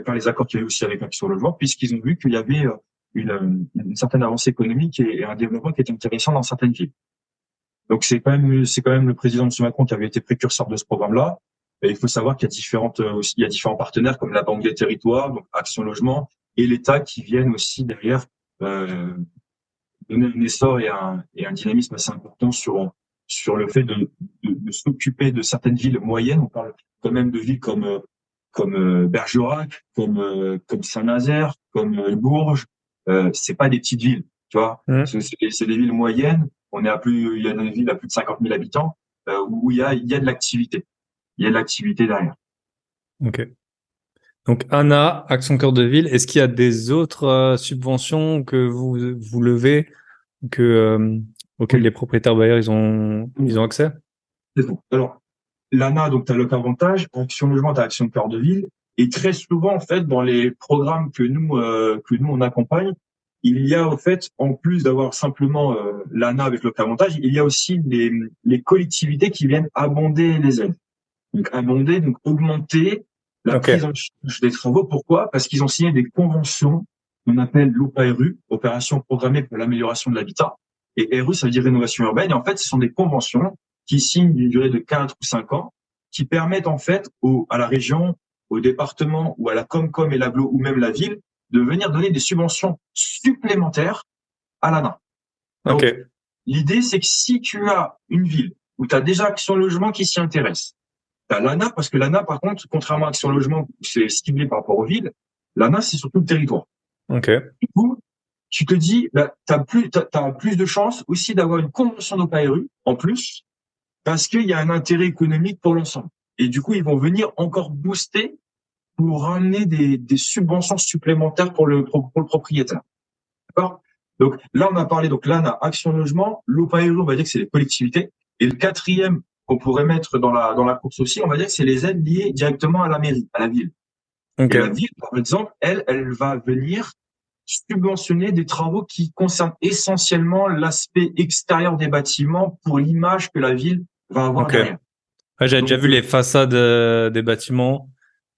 par les accords qu'il y avait aussi avec Action Logement, puisqu'ils ont vu qu'il y avait une certaine avancée économique et un développement qui était intéressant dans certaines villes. Donc c'est quand même le président M. Macron qui avait été précurseur de ce programme-là. Et il faut savoir qu'il y a différents partenaires comme la Banque des Territoires, donc Action Logement, et l'État qui viennent aussi derrière donner un essor et un dynamisme assez important sur le fait de s'occuper de certaines villes moyennes. On parle quand même de villes comme Bergerac, comme Saint-Nazaire, comme Bourges. C'est pas des petites villes, tu vois. C'est des villes moyennes. Il y a des villes à plus de 50 000 habitants où il y a de l'activité. Il y a de l'activité derrière. Ok. Donc ANA, Action Cœur de Ville. Est-ce qu'il y a des autres subventions que vous levez auxquelles les propriétaires bailleurs ils ont accès? C'est bon. Alors l'ANA, donc tu as le Cavantage, Action Logement, tu as Action Cœur de Ville, et très souvent en fait dans les programmes que nous on accompagne, il y a en fait en plus d'avoir simplement l'ANA avec le Cavantage, il y a aussi les collectivités qui viennent abonder les aides. Donc augmenter la prise en charge des travaux. Pourquoi? Parce qu'ils ont signé des conventions qu'on appelle l'OPA-RU, Opération Programmée pour l'Amélioration de l'Habitat. Et RU, ça veut dire rénovation urbaine. Et en fait, ce sont des conventions qui signent d'une durée de 4 ou 5 ans, qui permettent en fait à la région, au département ou à la Comcom et l'Aglo ou même la ville de venir donner des subventions supplémentaires à l'ANA. Donc, l'idée, c'est que si tu as une ville où tu as déjà Action Logement qui s'y intéresse, t'as l'ANA, parce que l'ANA, par contre, contrairement à Action Logement, c'est ciblé par rapport aux villes, l'ANA, c'est surtout le territoire. Du coup, tu te dis, t'as plus de chances aussi d'avoir une convention d'OPA-RU, en plus, parce qu'il y a un intérêt économique pour l'ensemble. Et du coup, ils vont venir encore booster pour ramener des subventions supplémentaires pour le propriétaire. D'accord? Donc, là, on a parlé, donc, l'ANA, Action Logement, l'OPA-RU, on va dire que c'est les collectivités. Et le quatrième qu'on pourrait mettre dans la course aussi, on va dire que c'est les aides liées directement à la mairie, à la ville. Et la ville, par exemple, elle va venir subventionner des travaux qui concernent essentiellement l'aspect extérieur des bâtiments pour l'image que la ville va avoir derrière. J'ai déjà vu les façades des bâtiments.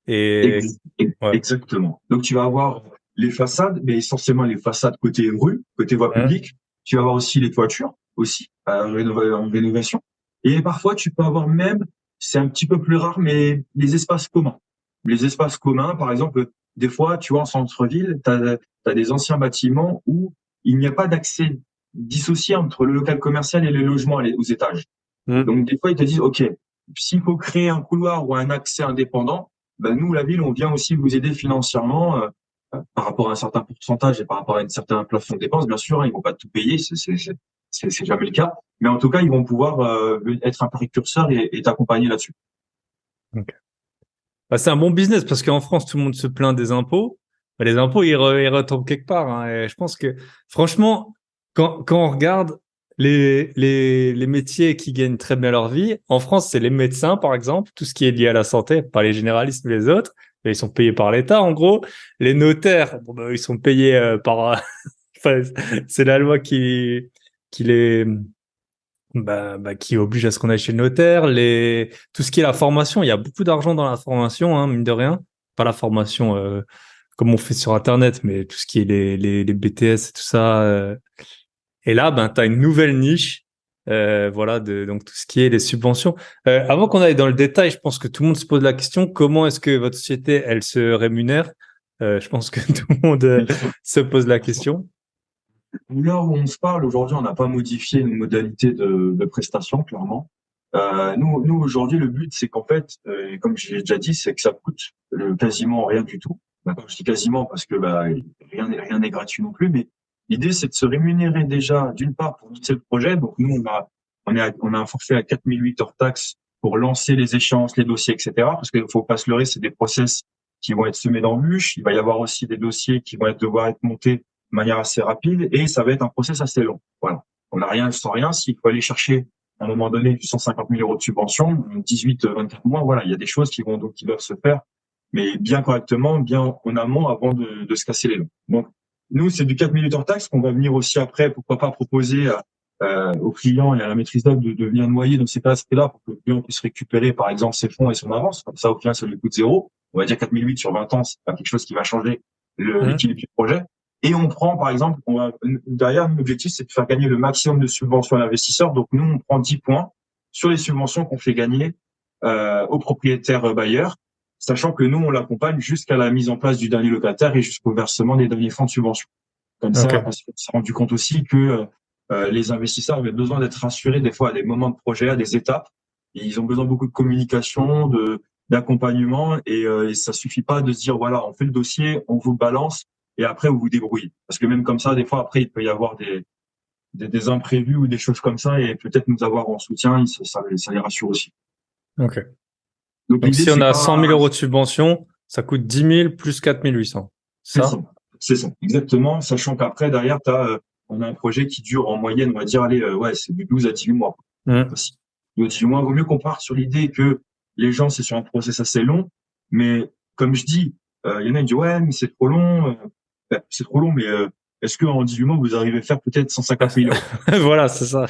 Exactement. Donc, tu vas avoir les façades, mais essentiellement les façades côté rue, côté voie publique. Tu vas avoir aussi les toitures, aussi, en rénovation. Et parfois, tu peux avoir même, c'est un petit peu plus rare, mais les espaces communs. Les espaces communs, par exemple, des fois, tu vois, en centre-ville, tu as des anciens bâtiments où il n'y a pas d'accès dissocier entre le local commercial et les logements aux étages. Donc, des fois, ils te disent, OK, s'il faut créer un couloir ou un accès indépendant, ben, nous, la ville, on vient aussi vous aider financièrement, par rapport à un certain pourcentage et par rapport à un certain plafond de dépenses. Bien sûr, hein, ils vont pas tout payer, c'est jamais le cas. Mais en tout cas, ils vont pouvoir, être un précurseur et t'accompagner là-dessus. Okay. Bah, c'est un bon business parce qu'en France, tout le monde se plaint des impôts. Bah, les impôts, ils retombent quelque part, hein. Et je pense que, franchement, quand on regarde les métiers qui gagnent très bien leur vie, en France, c'est les médecins, par exemple, tout ce qui est lié à la santé, pas les généralistes ou les autres. Ils sont payés par l'État, en gros. Les notaires, bon, bah, ils sont payés par, enfin, c'est la loi qui les, qui oblige à ce qu'on aille chez le notaire, tout ce qui est la formation, il y a beaucoup d'argent dans la formation, hein, mine de rien. Pas la formation comme on fait sur Internet, mais tout ce qui est les BTS et tout ça. Et là, tu as une nouvelle niche, voilà, donc tout ce qui est les subventions. Avant qu'on aille dans le détail, je pense que tout le monde se pose la question, comment est-ce que votre société, elle se rémunère? Je pense que tout le monde se pose la question. Là où on se parle, aujourd'hui, on n'a pas modifié nos modalités de prestation, clairement. Nous aujourd'hui, le but, c'est qu'en fait, comme j'ai déjà dit, c'est que ça coûte quasiment rien du tout. D'accord, je dis quasiment parce que rien n'est gratuit non plus, mais l'idée, c'est de se rémunérer déjà, d'une part, pour lancer le projet. Donc nous, on a un forfait à 4008 hors taxe pour lancer les échéances, les dossiers, etc. Parce qu'il faut pas se leurrer, c'est des process qui vont être semés d'embûches. Il va y avoir aussi des dossiers qui vont devoir être montés de manière assez rapide et ça va être un process assez long. Voilà. On n'a rien sans rien. S'il faut aller chercher à un moment donné du 150 000 euros de subvention, 18, 24 mois, voilà, il y a des choses qui doivent se faire, mais bien correctement, bien en amont avant de se casser les dents. Donc, nous, c'est du 4 minutes hors taxe qu'on va venir aussi après, pourquoi pas proposer aux clients et à la maîtrise d'œuvre de venir noyer dans ces aspects-là pour que le client puisse récupérer, par exemple, ses fonds et son avance. Comme ça, au client, ça lui coûte zéro. On va dire 4008 sur 20 ans, c'est pas quelque chose qui va changer l'équilibre du projet. Et on prend, par exemple, derrière, l'objectif, c'est de faire gagner le maximum de subventions à l'investisseur. Donc, nous, on prend 10 points sur les subventions qu'on fait gagner aux propriétaires bailleurs, sachant que nous, on l'accompagne jusqu'à la mise en place du dernier locataire et jusqu'au versement des derniers fonds de subvention. Comme ça, parce qu'on s'est rendu compte aussi que les investisseurs avaient besoin d'être rassurés des fois à des moments de projet, à des étapes. Et ils ont besoin beaucoup de communication, d'accompagnement, et ça suffit pas de se dire, voilà, on fait le dossier, on vous balance, et après, vous vous débrouillez. Parce que même comme ça, des fois, après, il peut y avoir des imprévus ou des choses comme ça, et peut-être nous avoir en soutien, ça les rassure aussi. Ok. Donc si on a 100 000 euros de subvention, ça coûte 10 000 plus 4 800. C'est ça, exactement. Sachant qu'après, derrière, on a un projet qui dure en moyenne, on va dire, allez, c'est du 12 à 18 mois. 12 à 18 mois, vaut mieux qu'on parte sur l'idée que les gens, c'est sur un process assez long. Mais comme je dis, il y en a qui disent, ouais, mais c'est trop long. C'est trop long, mais est-ce qu'en 18 mois, vous arrivez à faire peut-être 150 000 euros? Voilà, c'est ça.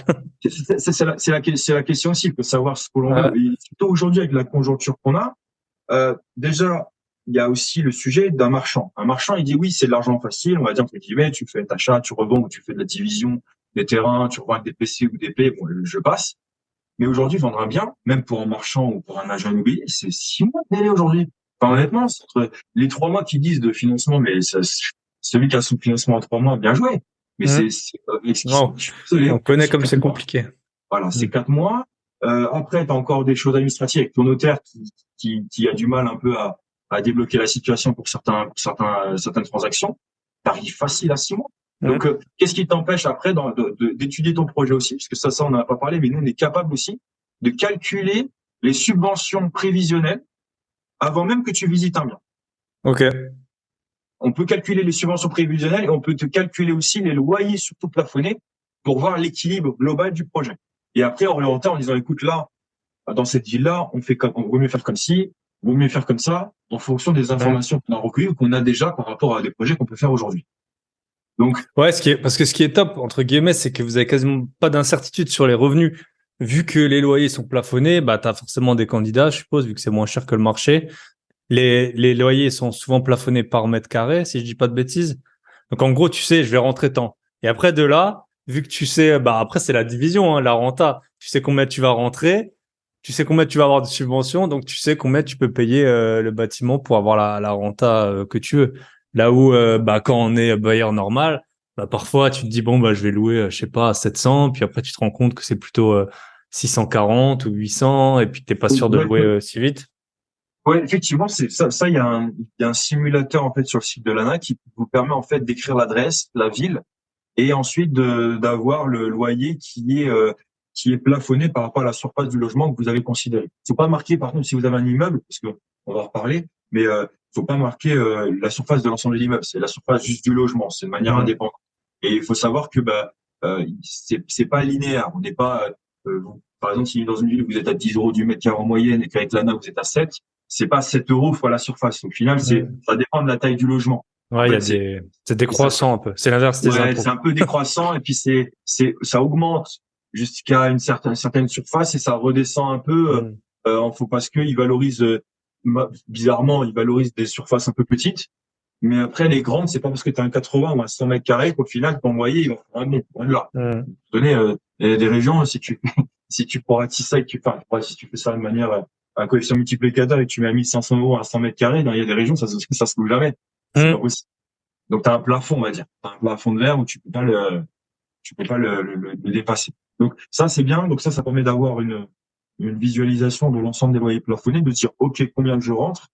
C'est la question aussi, il faut savoir ce que l'on veut. Et surtout aujourd'hui, avec la conjoncture qu'on a, déjà, il y a aussi le sujet d'un marchand. Un marchand, il dit oui, c'est de l'argent facile. On va dire, entre guillemets, tu fais d'achat, tu revends ou tu fais de la division des terrains, tu revends avec des PC ou des P, bon, je passe. Mais aujourd'hui, vendre un bien, même pour un marchand ou pour un agent immobilier, c'est 6 mois de délai aujourd'hui. Enfin, honnêtement, c'est entre les 3 mois qui disent de financement, mais celui qui a son financement en 3 mois, bien joué. Mais on connaît comme c'est compliqué. Voilà, c'est 4 mois. Après, tu as encore des choses administratives avec ton notaire qui a du mal un peu à débloquer la situation pour certaines transactions. T'arrives facile à 6 mois. Donc, qu'est-ce qui t'empêche après d'étudier ton projet aussi? Parce que ça, on n'en a pas parlé, mais nous, on est capable aussi de calculer les subventions prévisionnelles avant même que tu visites un bien. Ok. On peut calculer les subventions prévisionnelles et on peut te calculer aussi les loyers surtout plafonnés pour voir l'équilibre global du projet. Et après, orienter en disant, écoute, là, dans cette ville-là, on vaut mieux faire comme ci, vaut mieux faire comme ça, en fonction des informations qu'on a recueillies ou qu'on a déjà par rapport à des projets qu'on peut faire aujourd'hui. Donc. Ouais, parce que ce qui est top, entre guillemets, c'est que vous avez quasiment pas d'incertitude sur les revenus. Vu que les loyers sont plafonnés, t'as forcément des candidats, je suppose, vu que c'est moins cher que le marché. Les loyers sont souvent plafonnés par mètre carré, si je dis pas de bêtises. Donc, en gros, tu sais, je vais rentrer tant. Et après, de là, vu que tu sais, après, c'est la division, hein, la renta. Tu sais combien tu vas rentrer. Tu sais combien tu vas avoir de subventions. Donc, tu sais combien tu peux payer, le bâtiment pour avoir la renta, que tu veux. Là où, quand on est bailleur normal, bah, parfois, tu te dis, bon, bah, je vais louer, je sais pas, à 700, puis après, tu te rends compte que c'est plutôt 640 ou 800, et puis t'es pas sûr de louer si vite. Ouais, effectivement, c'est ça. Il y a un simulateur en fait sur le site de l'ANA qui vous permet en fait d'écrire l'adresse, la ville, et ensuite d'avoir le loyer qui est plafonné par rapport à la surface du logement que vous avez considéré. Faut pas marquer, par contre, si vous avez un immeuble, parce que on va en reparler, mais faut pas marquer la surface de l'ensemble de l'immeuble. C'est la surface juste du logement. C'est de manière indépendante. Et il faut savoir que c'est pas linéaire. On n'est pas par exemple, si dans une ville vous êtes à 10 euros du mètre carré en moyenne et qu'avec l'ANA vous êtes à 7, c'est pas 7 euros fois la surface. Au final, ça dépend de la taille du logement. Ouais, En fait, c'est décroissant un peu. C'est l'inverse des impôts. c'est un peu décroissant et puis ça augmente jusqu'à une certaine surface et ça redescend un peu. Parce que ils valorisent bizarrement, ils valorisent des surfaces un peu petites. Mais après, les grandes, c'est pas parce que tu as un 80 ou un 100 mètres carrés qu'au final, ton loyer, il va faire un bon. Voilà. Donner, il y a des régions, si tu, si tu proratises ça et que si tu fais ça de manière, un coefficient multiplicateur et que tu mets à 1500 euros à 100 mètres carrés, il y a des régions, ça se loue jamais. C'est pas possible. Donc, tu as un plafond, on va dire. Tu as un plafond de verre où tu peux pas le dépasser. Donc, ça, c'est bien. Donc, ça permet d'avoir une visualisation de l'ensemble des loyers plafonnés, de dire, OK, combien je rentre,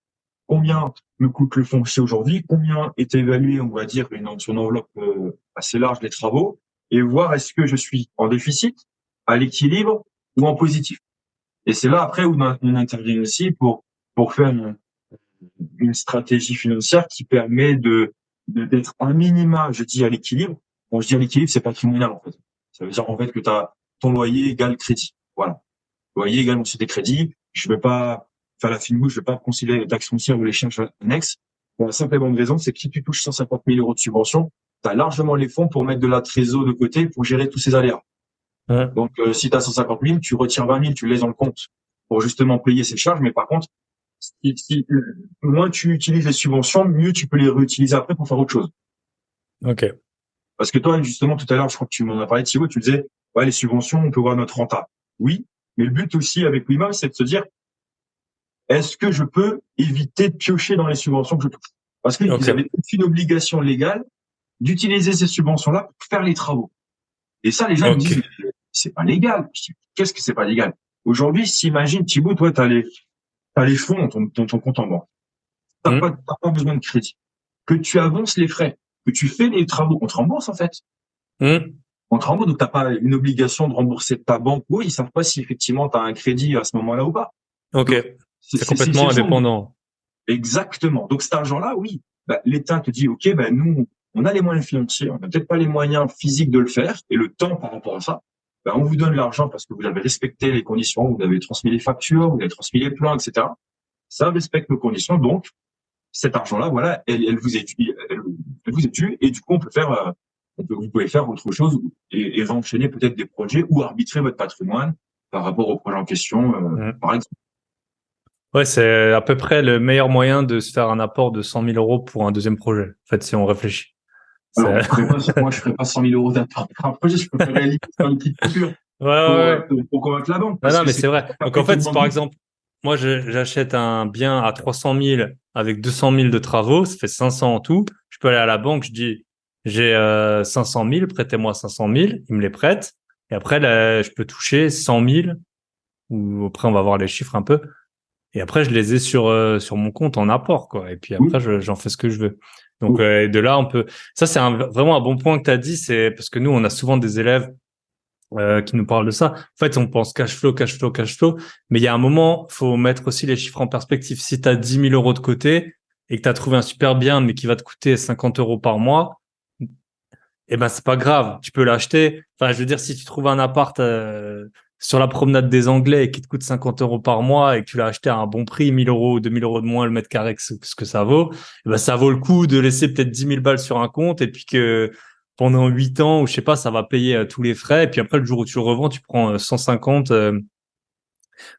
combien me coûte le foncier aujourd'hui, combien est évalué, on va dire, sur une enveloppe assez large les travaux, et voir est-ce que je suis en déficit, à l'équilibre ou en positif. Et c'est là après où on intervient aussi pour faire une stratégie financière qui permet d'être un minima, je dis à l'équilibre. Bon, je dis à l'équilibre, c'est patrimonial en fait. Ça veut dire en fait que tu as ton loyer égale crédit. Voilà. Loyer égale mensualité des crédits. Je vais pas faire la fine bouche, je vais pas considérer les taxes foncières ou les charges annexes. Pour la simple et bonne raison, c'est que si tu touches 150 000 euros de subvention, tu as largement les fonds pour mettre de la trésorerie de côté pour gérer tous ces aléas. Donc, si tu as 150 000, tu retires 20 000, tu les laisses dans le compte pour justement payer ces charges. Mais par contre, moins tu utilises les subventions, mieux tu peux les réutiliser après pour faire autre chose. Ok. Parce que toi, justement, tout à l'heure, je crois que tu m'en as parlé, Thibaut, tu disais, ouais, les subventions, on peut voir notre renta. Oui, mais le but aussi avec Wimam, c'est de se dire, est-ce que je peux éviter de piocher dans les subventions que je touche? Parce qu'ils avaient une obligation légale d'utiliser ces subventions-là pour faire les travaux. Et ça, les gens me disent, c'est pas légal. Qu'est-ce que c'est pas légal? Aujourd'hui, s'imagine, Thibaut, toi, t'as les fonds dans ton compte en banque. T'as pas besoin de crédit. Que tu avances les frais, que tu fais les travaux, on te rembourse, en fait. On te rembourse, donc t'as pas une obligation de rembourser ta banque. Oui, ils savent pas si effectivement t'as un crédit à ce moment-là ou pas. Ok. Donc, c'est complètement indépendant. Exactement. Donc, cet argent-là, oui. L'État te dit, OK, nous, on a les moyens financiers, on n'a peut-être pas les moyens physiques de le faire et le temps par rapport à ça. On vous donne l'argent parce que vous avez respecté les conditions, vous avez transmis les factures, vous avez transmis les plans, etc. Ça respecte nos conditions. Donc, cet argent-là, voilà, elle vous est due, et du coup, vous pouvez faire autre chose et enchaîner peut-être des projets ou arbitrer votre patrimoine par rapport au projet en question, par exemple. Ouais, c'est à peu près le meilleur moyen de se faire un apport de 100 000 euros pour un deuxième projet. En fait, si on réfléchit. Alors, moi, je ferais pas 100 000 euros d'apport pour un projet, je préfère réaliser une petite coupure. Pour convaincre la banque. Non, mais c'est vrai. Donc, en fait, par exemple, moi, j'achète un bien à 300 000 avec 200 000 de travaux, ça fait 500 en tout. Je peux aller à la banque, je dis, j'ai 500 000, prêtez-moi 500 000, ils me les prêtent. Et après, là, je peux toucher 100 000, ou après, on va voir les chiffres un peu. Et après, je les ai sur mon compte en apport, quoi. Et puis après, j'en fais ce que je veux. Donc, de là, on peut. Ça, c'est vraiment un bon point que tu as dit. C'est parce que nous, on a souvent des élèves qui nous parlent de ça. En fait, on pense cash flow, cash flow, cash flow. Mais il y a un moment, faut mettre aussi les chiffres en perspective. Si tu as 10 000 euros de côté et que tu as trouvé un super bien, mais qui va te coûter 50 euros par mois, eh ben, c'est pas grave. Tu peux l'acheter. Enfin, je veux dire, si tu trouves un appart sur la promenade des Anglais et qui te coûte 50 euros par mois et que tu l'as acheté à un bon prix, 1 000 euros ou 2 000 euros de moins le mètre carré que ce que ça vaut, eh ben, ça vaut le coup de laisser peut-être 10 000 balles sur un compte et puis que pendant 8 ans ou je sais pas, ça va payer tous les frais. Et puis après, le jour où tu le revends, tu prends 150.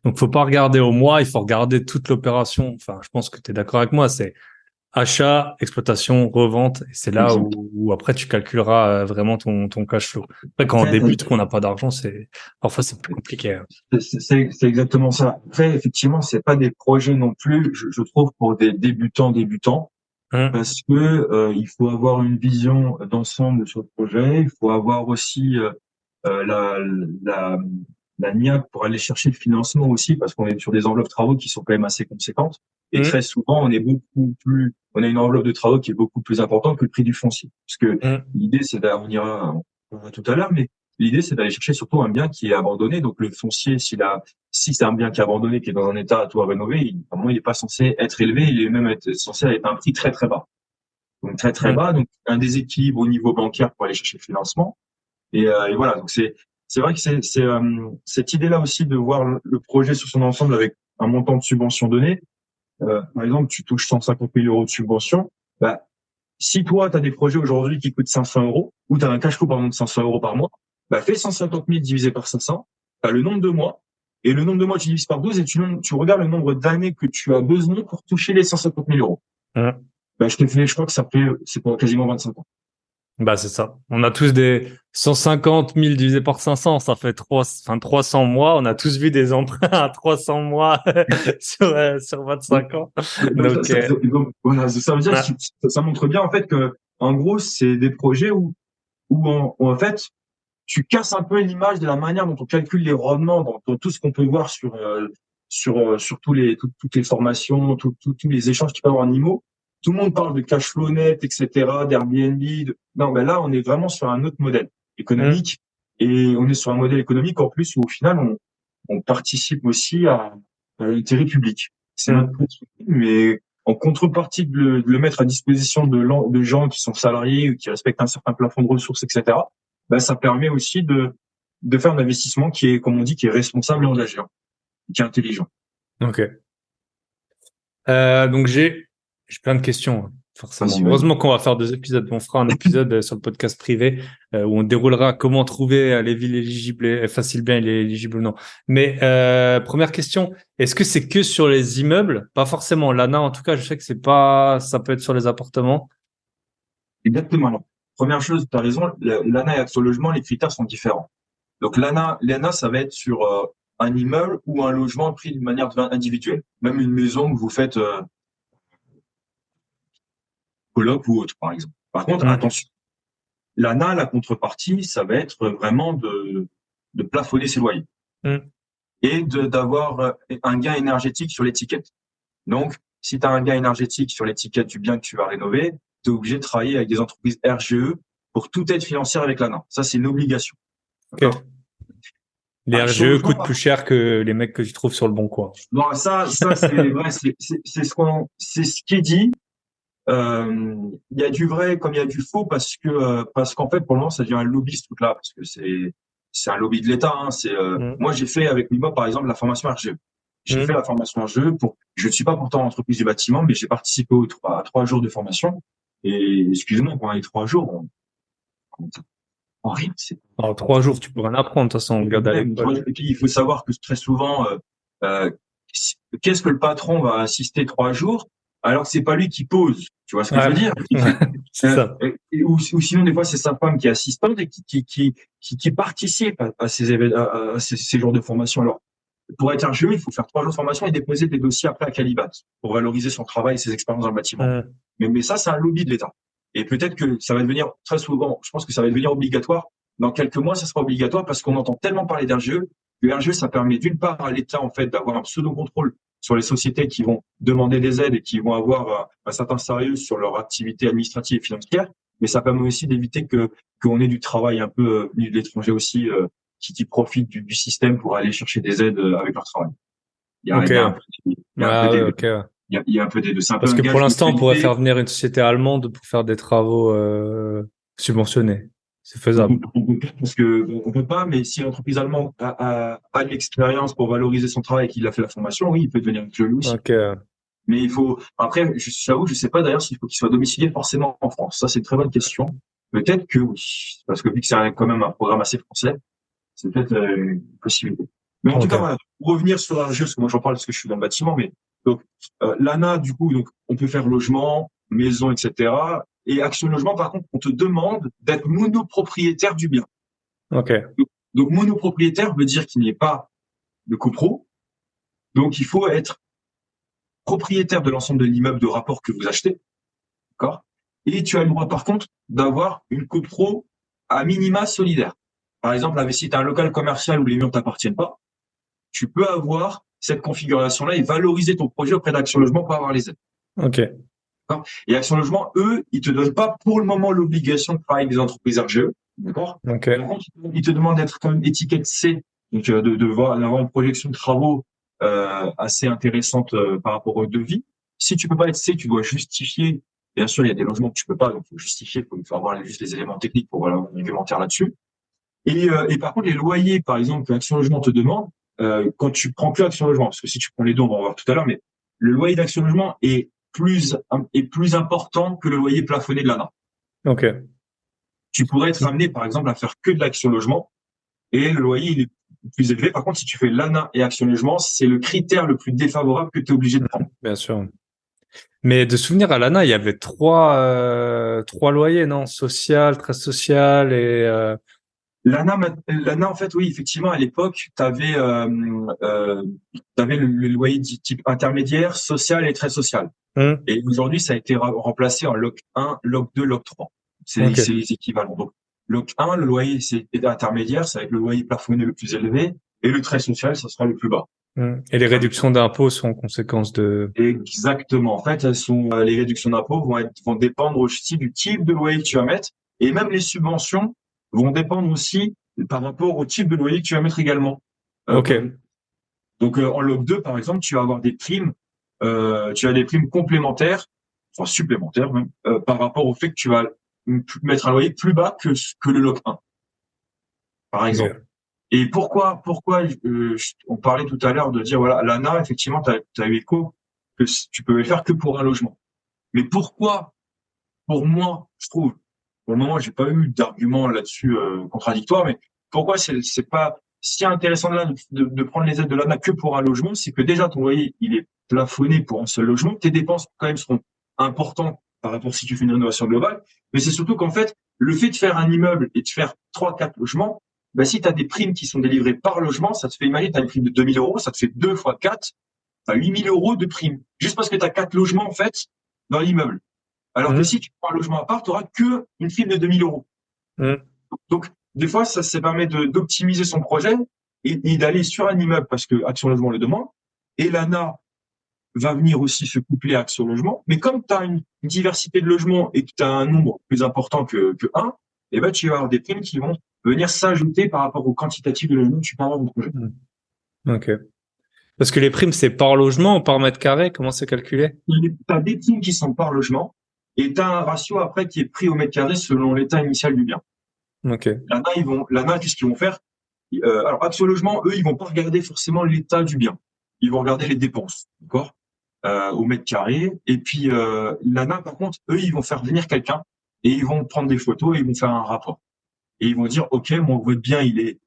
Donc, faut pas regarder au mois, il faut regarder toute l'opération. Enfin, je pense que tu es d'accord avec moi. C'est achat, exploitation, revente. Et c'est là où après, tu calculeras vraiment ton cash flow. Après, quand on débute, qu'on n'a pas d'argent, parfois, c'est plus compliqué. C'est exactement ça. Après, effectivement, c'est pas des projets non plus, je trouve, pour des débutants. parce que il faut avoir une vision d'ensemble sur le projet. Il faut avoir aussi la, la, la niaque pour aller chercher le financement aussi, parce qu'on est sur des enveloppes de travaux qui sont quand même assez conséquentes. Et très souvent, on a une enveloppe de travaux qui est beaucoup plus importante que le prix du foncier. Parce que l'idée, on verra tout à l'heure, mais l'idée, c'est d'aller chercher surtout un bien qui est abandonné. Donc, le foncier, si c'est un bien qui est abandonné, qui est dans un état à tout à rénover, normalement, il n'est pas censé être élevé, il est même censé être un prix très, très bas. Donc, très, très bas. Donc, un déséquilibre au niveau bancaire pour aller chercher le financement. Et voilà, donc c'est vrai que cette idée-là aussi de voir le projet sur son ensemble avec un montant de subvention donné. Par exemple, tu touches 150 000 euros de subvention. Bah, si toi, tu as des projets aujourd'hui qui coûtent 500 euros, ou tu as un cash flow par exemple de 500 euros par mois, bah, fais 150 000 divisé par 500, tu as le nombre de mois, et le nombre de mois tu divises par 12 et tu regardes le nombre d'années que tu as besoin pour toucher les 150 000 euros. Bah, je crois que c'est pour quasiment 25 ans. Bah, c'est ça. On a tous des 150 000 divisé par 500, ça fait 300 mois. On a tous vu des emprunts à 300 mois sur 25 ans. Donc, voilà, ça veut dire que ça montre bien, en fait, que, en gros, c'est des projets où en fait, tu casses un peu l'image de la manière dont on calcule les rendements dans tout ce qu'on peut voir sur toutes les formations, tous les échanges qu'il peut y avoir en IMO. Tout le monde parle de cash flow net, etc., d'Airbnb. Non, ben là, on est vraiment sur un autre modèle économique et on est sur un modèle économique en plus où au final, on participe aussi à l'intérêt public. C'est un peu, mais en contrepartie de le mettre à disposition de gens qui sont salariés ou qui respectent un certain plafond de ressources, etc., ben, ça permet aussi de faire un investissement qui est, comme on dit, qui est responsable et engagé, qui est intelligent. Ok. Donc j'ai plein de questions, forcément. Vas-y. Heureusement qu'on va faire 2 épisodes. On fera un épisode sur le podcast privé où on déroulera comment trouver les villes éligibles, facile bien, il est éligible ou non. Mais première question, est-ce que c'est que sur les immeubles? Pas forcément. L'ANA, en tout cas, je sais que c'est pas, ça peut être sur les appartements. Exactement. Alors, première chose, tu as raison, l'ANA et Action Logement, les critères sont différents. Donc l'ANA, ça va être sur un immeuble ou un logement pris d'une manière individuelle. Même une maison que vous faites coloc ou autre, par exemple. Par contre, attention, l'ANA, la contrepartie, ça va être vraiment de plafonner ses loyers et d'avoir un gain énergétique sur l'étiquette. Donc, si tu as un gain énergétique sur l'étiquette du bien que tu vas rénover, tu es obligé de travailler avec des entreprises RGE pour toute aide financière avec l'ANA. Ça, c'est une obligation. Okay. Les RGE coûtent plus cher que les mecs que tu trouves sur le Bon Coin. Non, ça c'est vrai, c'est ce qui est dit. Il y a du vrai comme il y a du faux parce qu'en fait pour le moment ça devient un lobby ce truc-là parce que c'est un lobby de l'État. Hein, moi j'ai fait avec Mima par exemple la formation RGE. J'ai fait la formation RGE je ne suis pas pourtant en entreprise du bâtiment mais j'ai participé à 3 jours de formation et excusez-moi pendant les 3 jours rien. En 3 jours tu peux rien apprendre de toute façon. Et puis il faut savoir que très souvent qu'est-ce que le patron va assister 3 jours alors que c'est pas lui qui pose, tu vois ce que je veux dire? C'est ça. Ou sinon des fois c'est sa femme qui est assistante et qui participe à ces jours de formation. Alors pour être RGE, il faut faire 3 jours de formation et déposer des dossiers après à Calibat pour valoriser son travail et ses expériences dans le bâtiment. Mais ça c'est un lobby de l'État. Et peut-être que ça va devenir très souvent, je pense que ça va devenir obligatoire. Dans quelques mois, ça sera obligatoire parce qu'on entend tellement parler d'RGE que RGE, ça permet d'une part à l'État en fait d'avoir un pseudo-contrôle sur les sociétés qui vont demander des aides et qui vont avoir un certain sérieux sur leur activité administrative et financière, mais ça permet aussi d'éviter qu'on ait du travail un peu venu de l'étranger aussi qui profitent du système pour aller chercher des aides avec leur travail. Il y a un peu des deux. Parce que pour l'instant, on pourrait faire venir une société allemande pour faire des travaux subventionnés. C'est faisable. Parce que on peut pas, mais si l'entreprise allemande a de l'expérience pour valoriser son travail et qu'il a fait la formation, oui, il peut devenir joli aussi. Mais il faut, après, j'avoue, je sais pas d'ailleurs s'il faut qu'il soit domicilié forcément en France. Ça, c'est une très bonne question. Peut-être que oui. Parce que vu que c'est quand même un programme assez français, c'est peut-être une possibilité. Mais en tout cas, voilà, pour revenir sur RGE, parce que moi j'en parle parce que je suis dans le bâtiment, mais donc, l'ANA, du coup, donc, on peut faire logement, maison, etc. Et Action Logement, par contre, on te demande d'être monopropriétaire du bien. Donc, monopropriétaire veut dire qu'il n'y ait pas de copro. Donc, il faut être propriétaire de l'ensemble de l'immeuble de rapport que vous achetez. d'accord? Et tu as le droit, par contre, d'avoir une copro à minima solidaire. Par exemple, si tu as un local commercial où les murs t'appartiennent pas, tu peux avoir cette configuration-là et valoriser ton projet auprès d'Action Logement pour avoir les aides. Ok. D'accord. Et Action Logement, eux, ils te donnent pas pour le moment l'obligation de travailler avec des entreprises RGE. D'accord. Ok. Par contre, ils te demandent d'être quand même étiquette C, donc d'avoir une projection de travaux assez intéressante par rapport au devis. Si tu peux pas être C, tu dois justifier. Bien sûr, il y a des logements que tu peux pas, donc il faut justifier, il faut avoir juste les éléments techniques pour avoir un argumentaire là-dessus. Et par contre, les loyers, par exemple, que Action Logement te demande, quand tu prends que Action Logement, parce que si tu prends les deux, on va voir tout à l'heure, mais le loyer d'Action Logement est plus important que le loyer plafonné de l'ANA. Ok. Tu pourrais être amené, par exemple, à faire que de l'Action Logement et le loyer, il est plus élevé. Par contre, si tu fais l'ANA et Action Logement, c'est le critère le plus défavorable que tu es obligé de prendre. Bien sûr. Mais de souvenir à l'ANA, il y avait trois loyers, non? Social, très social et L'ANA, en fait, oui, effectivement, à l'époque, tu avais le loyer du type intermédiaire, social et très social. Et aujourd'hui, ça a été remplacé en LOC 1, LOC 2, LOC 3. C'est les équivalents. Donc, LOC 1, le loyer c'est intermédiaire, ça va être le loyer plafonné le plus élevé, et le très social, ça sera le plus bas. Et les réductions d'impôts sont en conséquence de... Exactement. En fait, les réductions d'impôts vont dépendre aussi du type de loyer que tu vas mettre, et même les subventions vont dépendre aussi par rapport au type de loyer que tu vas mettre également. Ok. Donc, en LOC 2, par exemple, tu vas avoir des primes, tu as des primes complémentaires, enfin supplémentaires même, par rapport au fait que tu vas mettre un loyer plus bas que le LOC 1, par exemple. Et pourquoi on parlait tout à l'heure de dire, voilà, l'ANA, effectivement, tu as eu écho que tu peux le faire que pour un logement. Mais pourquoi, pour moi, je trouve, pour le moment, j'ai pas eu d'argument là-dessus contradictoire, mais pourquoi c'est pas si intéressant là de prendre les aides de l'ANA que pour un logement, c'est que déjà ton loyer, il est plafonné pour un seul logement, tes dépenses quand même seront importantes par rapport si tu fais une rénovation globale, mais c'est surtout qu'en fait, le fait de faire un immeuble et de faire 3-4 logements, bah, si tu as des primes qui sont délivrées par logement, ça te fait, imaginer, tu as une prime de 2 000 euros, ça te fait 2 fois 4, tu as 8 000 euros de prime. Juste parce que tu as 4 logements, en fait, dans l'immeuble. Alors que si tu prends un logement à part, tu n'auras que une prime de 2 000 euros. Donc, des fois, ça permet d'optimiser son projet et d'aller sur un immeuble parce que Action Logement le demande. Et l'ANA va venir aussi se coupler à Action Logement. Mais comme tu as une diversité de logements et que tu as un nombre plus important que 1, eh ben, tu vas avoir des primes qui vont venir s'ajouter par rapport au quantitatif de logements que tu peux avoir dans ton projet. Ok. Parce que les primes, c'est par logement ou par mètre carré? Comment c'est calculé? Tu as des primes qui sont par logement et tu as un ratio après qui est pris au mètre carré selon l'état initial du bien. Ok. L'ANA, qu'est-ce qu'ils vont faire? Alors, Action Logement, eux, ils vont pas regarder forcément l'état du bien. Ils vont regarder les dépenses, d'accord, au mètre carré. Et puis, l'ANA, par contre, eux, ils vont faire venir quelqu'un et ils vont prendre des photos et ils vont faire un rapport. Et ils vont dire, OK, votre bien, il est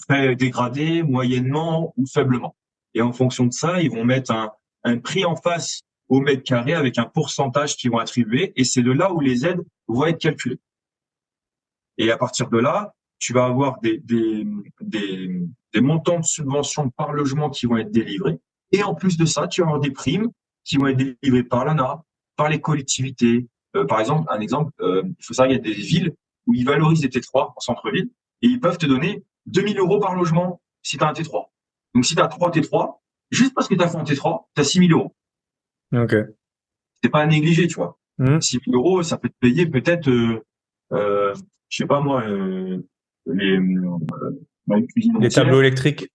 très dégradé, moyennement ou faiblement. Et en fonction de ça, ils vont mettre un prix en face au mètre carré avec un pourcentage qu'ils vont attribuer. Et c'est de là où les aides vont être calculées. Et à partir de là, tu vas avoir des montants de subventions par logement qui vont être délivrés. Et en plus de ça, tu vas avoir des primes qui vont être délivrées par l'ANA, par les collectivités. Par exemple, il faut savoir qu'il y a des villes où ils valorisent des T3 en centre-ville et ils peuvent te donner 2 000 euros par logement si tu as un T3. Donc, si tu as 3 T3, juste parce que tu as fait un T3, tu as 6 000 euros. Ok. C'est pas à négliger, tu vois. 6 000 euros, ça peut te payer peut-être, je sais pas moi, les cuisines Les tableaux électriques.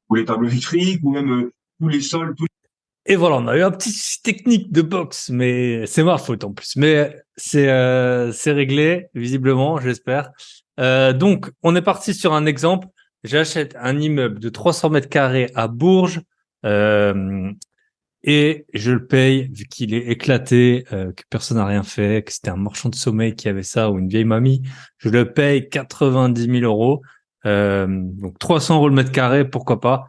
ou les tableaux électriques, ou même tous les sols. Et voilà, on a eu un petit souci technique de box, mais c'est ma faute en plus. Mais c'est réglé, visiblement, j'espère. Donc, on est parti sur un exemple. J'achète un immeuble de 300 mètres carrés à Bourges et je le paye, vu qu'il est éclaté, que personne n'a rien fait, que c'était un marchand de sommeil qui avait ça ou une vieille mamie. Je le paye 90 000 euros. Donc 300 euros le mètre carré, pourquoi pas.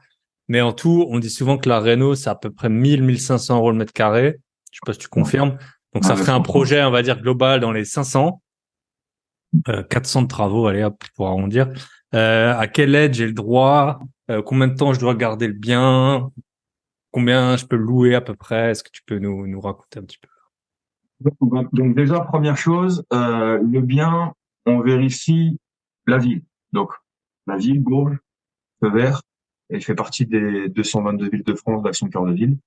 Mais en tout, on dit souvent que la réno, c'est à peu près 1 500 euros le mètre carré. Je sais pas si tu confirmes. Donc ça ferait un projet, on va dire, global dans les 500. 400 de travaux, allez hop, pour arrondir. À quelle aide j'ai le droit? Combien de temps je dois garder le bien? Combien je peux le louer à peu près? Est-ce que tu peux nous raconter un petit peu? Donc déjà, première chose, le bien, on vérifie la ville. Donc, la ville, Bourges, Feu Vert, elle fait partie des 222 villes de France d'Action Cœur de Ville.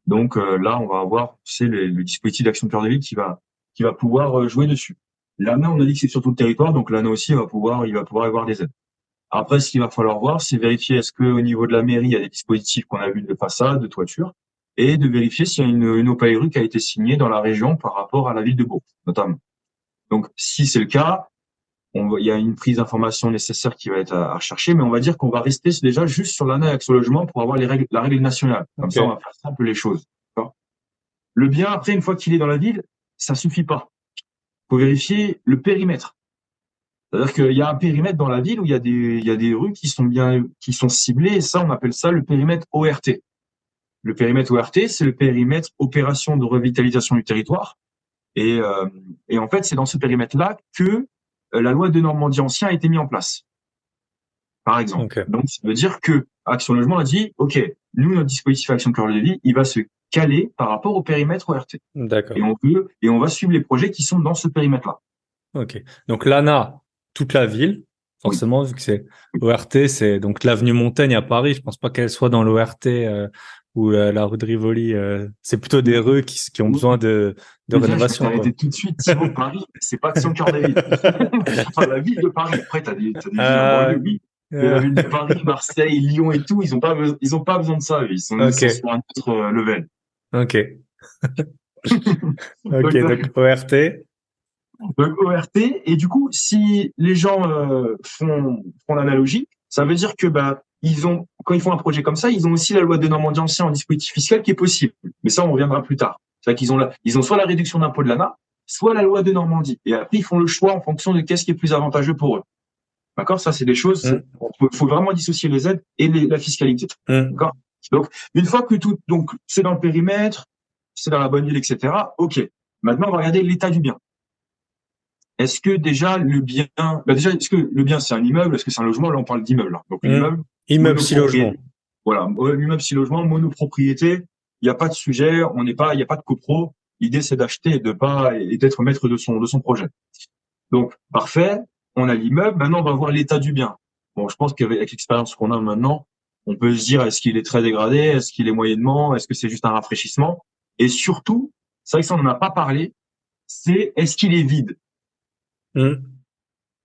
Donc là, on va avoir, le dispositif d'Action Cœur de Ville qui va pouvoir jouer dessus. L'ANA, on a dit que c'est sur tout le territoire, donc l'ANA aussi il va pouvoir avoir des aides. Après, ce qu'il va falloir voir, c'est vérifier est-ce que au niveau de la mairie, il y a des dispositifs qu'on a vus de façade, de toiture, et de vérifier s'il y a une OPAERU qui a été signée dans la région par rapport à la ville de Bourg, notamment. Donc, si c'est le cas, il y a une prise d'information nécessaire qui va être à chercher, mais on va dire qu'on va rester déjà juste sur l'ANA et Action Logement pour avoir la règle nationale. Comme ça, on va faire simple les choses. D'accord. Le bien, après, une fois qu'il est dans la ville, ça suffit pas. Faut vérifier le périmètre. C'est-à-dire qu'il y a un périmètre dans la ville où il y a des rues qui sont ciblées, et ça, on appelle ça le périmètre ORT. Le périmètre ORT, c'est le périmètre opération de revitalisation du territoire. Et en fait, c'est dans ce périmètre-là que la loi de Normandie ancien a été mise en place, par exemple. Okay. Donc, ça veut dire que Action Logement a dit, OK, nous, notre dispositif Action Cœur de Ville, il va se caler par rapport au périmètre ORT. D'accord. Et on va suivre les projets qui sont dans ce périmètre-là. OK. Donc, l'ANA, toute la ville, forcément, vu que c'est ORT, c'est donc l'avenue Montaigne à Paris. Je pense pas qu'elle soit dans l'ORT ou la rue de Rivoli. C'est plutôt des rues qui ont besoin de rénovation. Je vais t'arrêter tout de suite. Thibaut, Paris, c'est pas Action Cœur de Ville. Enfin, la ville de Paris. Après, t'as des villes en banlieue, oui. Mais la ville de Paris, Marseille, Lyon et tout, ils ont pas besoin de ça. Ils sont sur un autre level. OK. OK. Donc, ORT. Donc ORT, et du coup, si les gens font l'analogie, ça veut dire que quand ils font un projet comme ça, ils ont aussi la loi de Normandie ancien en dispositif fiscal qui est possible. Mais ça, on reviendra plus tard. C'est-à-dire qu'ils ont soit la réduction d'impôt de l'ANA, soit la loi de Normandie. Et après, ils font le choix en fonction de qu'est-ce qui est plus avantageux pour eux. D'accord? Ça, c'est des choses. Faut vraiment dissocier les aides et la fiscalité. D'accord? Donc, une fois que donc c'est dans le périmètre, c'est dans la bonne ville, etc. OK. Maintenant, on va regarder l'état du bien. Est-ce que déjà le bien, est-ce que le bien c'est un immeuble, est-ce que c'est un logement? Là, on parle d'immeuble. Hein. Donc immeuble 6 logements. Voilà, immeuble 6 logements, monopropriété. Il n'y a pas de sujet, il n'y a pas de copro. L'idée c'est d'acheter et d'être maître de son projet. Donc parfait, on a l'immeuble. Maintenant, on va voir l'état du bien. Bon, je pense qu'avec l'expérience qu'on a maintenant, on peut se dire est-ce qu'il est très dégradé, est-ce qu'il est moyennement, est-ce que c'est juste un rafraîchissement? Et surtout, c'est vrai que ça on n'en a pas parlé. C'est est-ce qu'il est vide?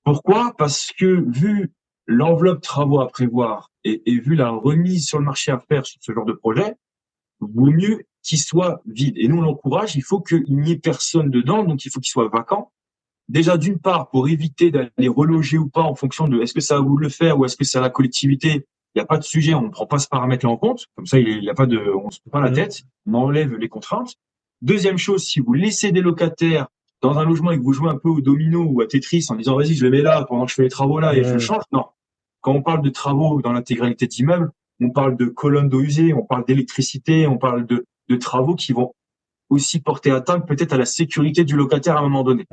Pourquoi? Parce que vu l'enveloppe travaux à prévoir et vu la remise sur le marché à faire sur ce genre de projet, vaut mieux qu'il soit vide. Et nous, on l'encourage, il faut qu'il n'y ait personne dedans, donc il faut qu'il soit vacant. Déjà, d'une part, pour éviter d'aller reloger ou pas en fonction de est-ce que ça va vous le faire ou est-ce que c'est à la collectivité, il n'y a pas de sujet, on ne prend pas ce paramètre-là en compte. Comme ça, on se prend pas la tête, on enlève les contraintes. Deuxième chose, si vous laissez des locataires dans un logement et que vous jouez un peu au domino ou à Tetris en disant vas-y je le mets là pendant que je fais les travaux là et je le change, non. Quand on parle de travaux dans l'intégralité d'immeubles, on parle de colonnes d'eau usée, on parle d'électricité, on parle de travaux qui vont aussi porter atteinte peut-être à la sécurité du locataire à un moment donné,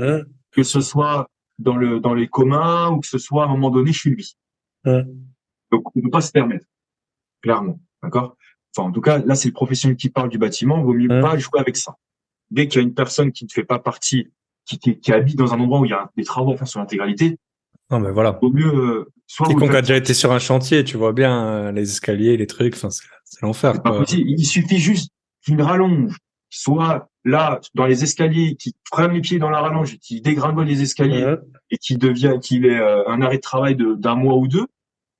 que ce soit dans les communs ou que ce soit à un moment donné chez lui. Donc on ne peut pas se permettre, clairement, d'accord. Enfin en tout cas là c'est le professionnel qui parle du bâtiment, vaut mieux pas jouer avec ça. Dès qu'il y a une personne qui ne fait pas partie, qui habite dans un endroit où il y a des travaux à faire sur l'intégralité, non mais voilà. Vaut mieux quiconque a déjà été sur un chantier, tu vois bien les escaliers, les trucs, enfin c'est l'enfer. C'est pas possible. Il suffit juste qu'une rallonge soit là dans les escaliers, qui prenne les pieds dans la rallonge, qui dégringole les escaliers et qu'il ait un arrêt de travail d'un mois ou deux,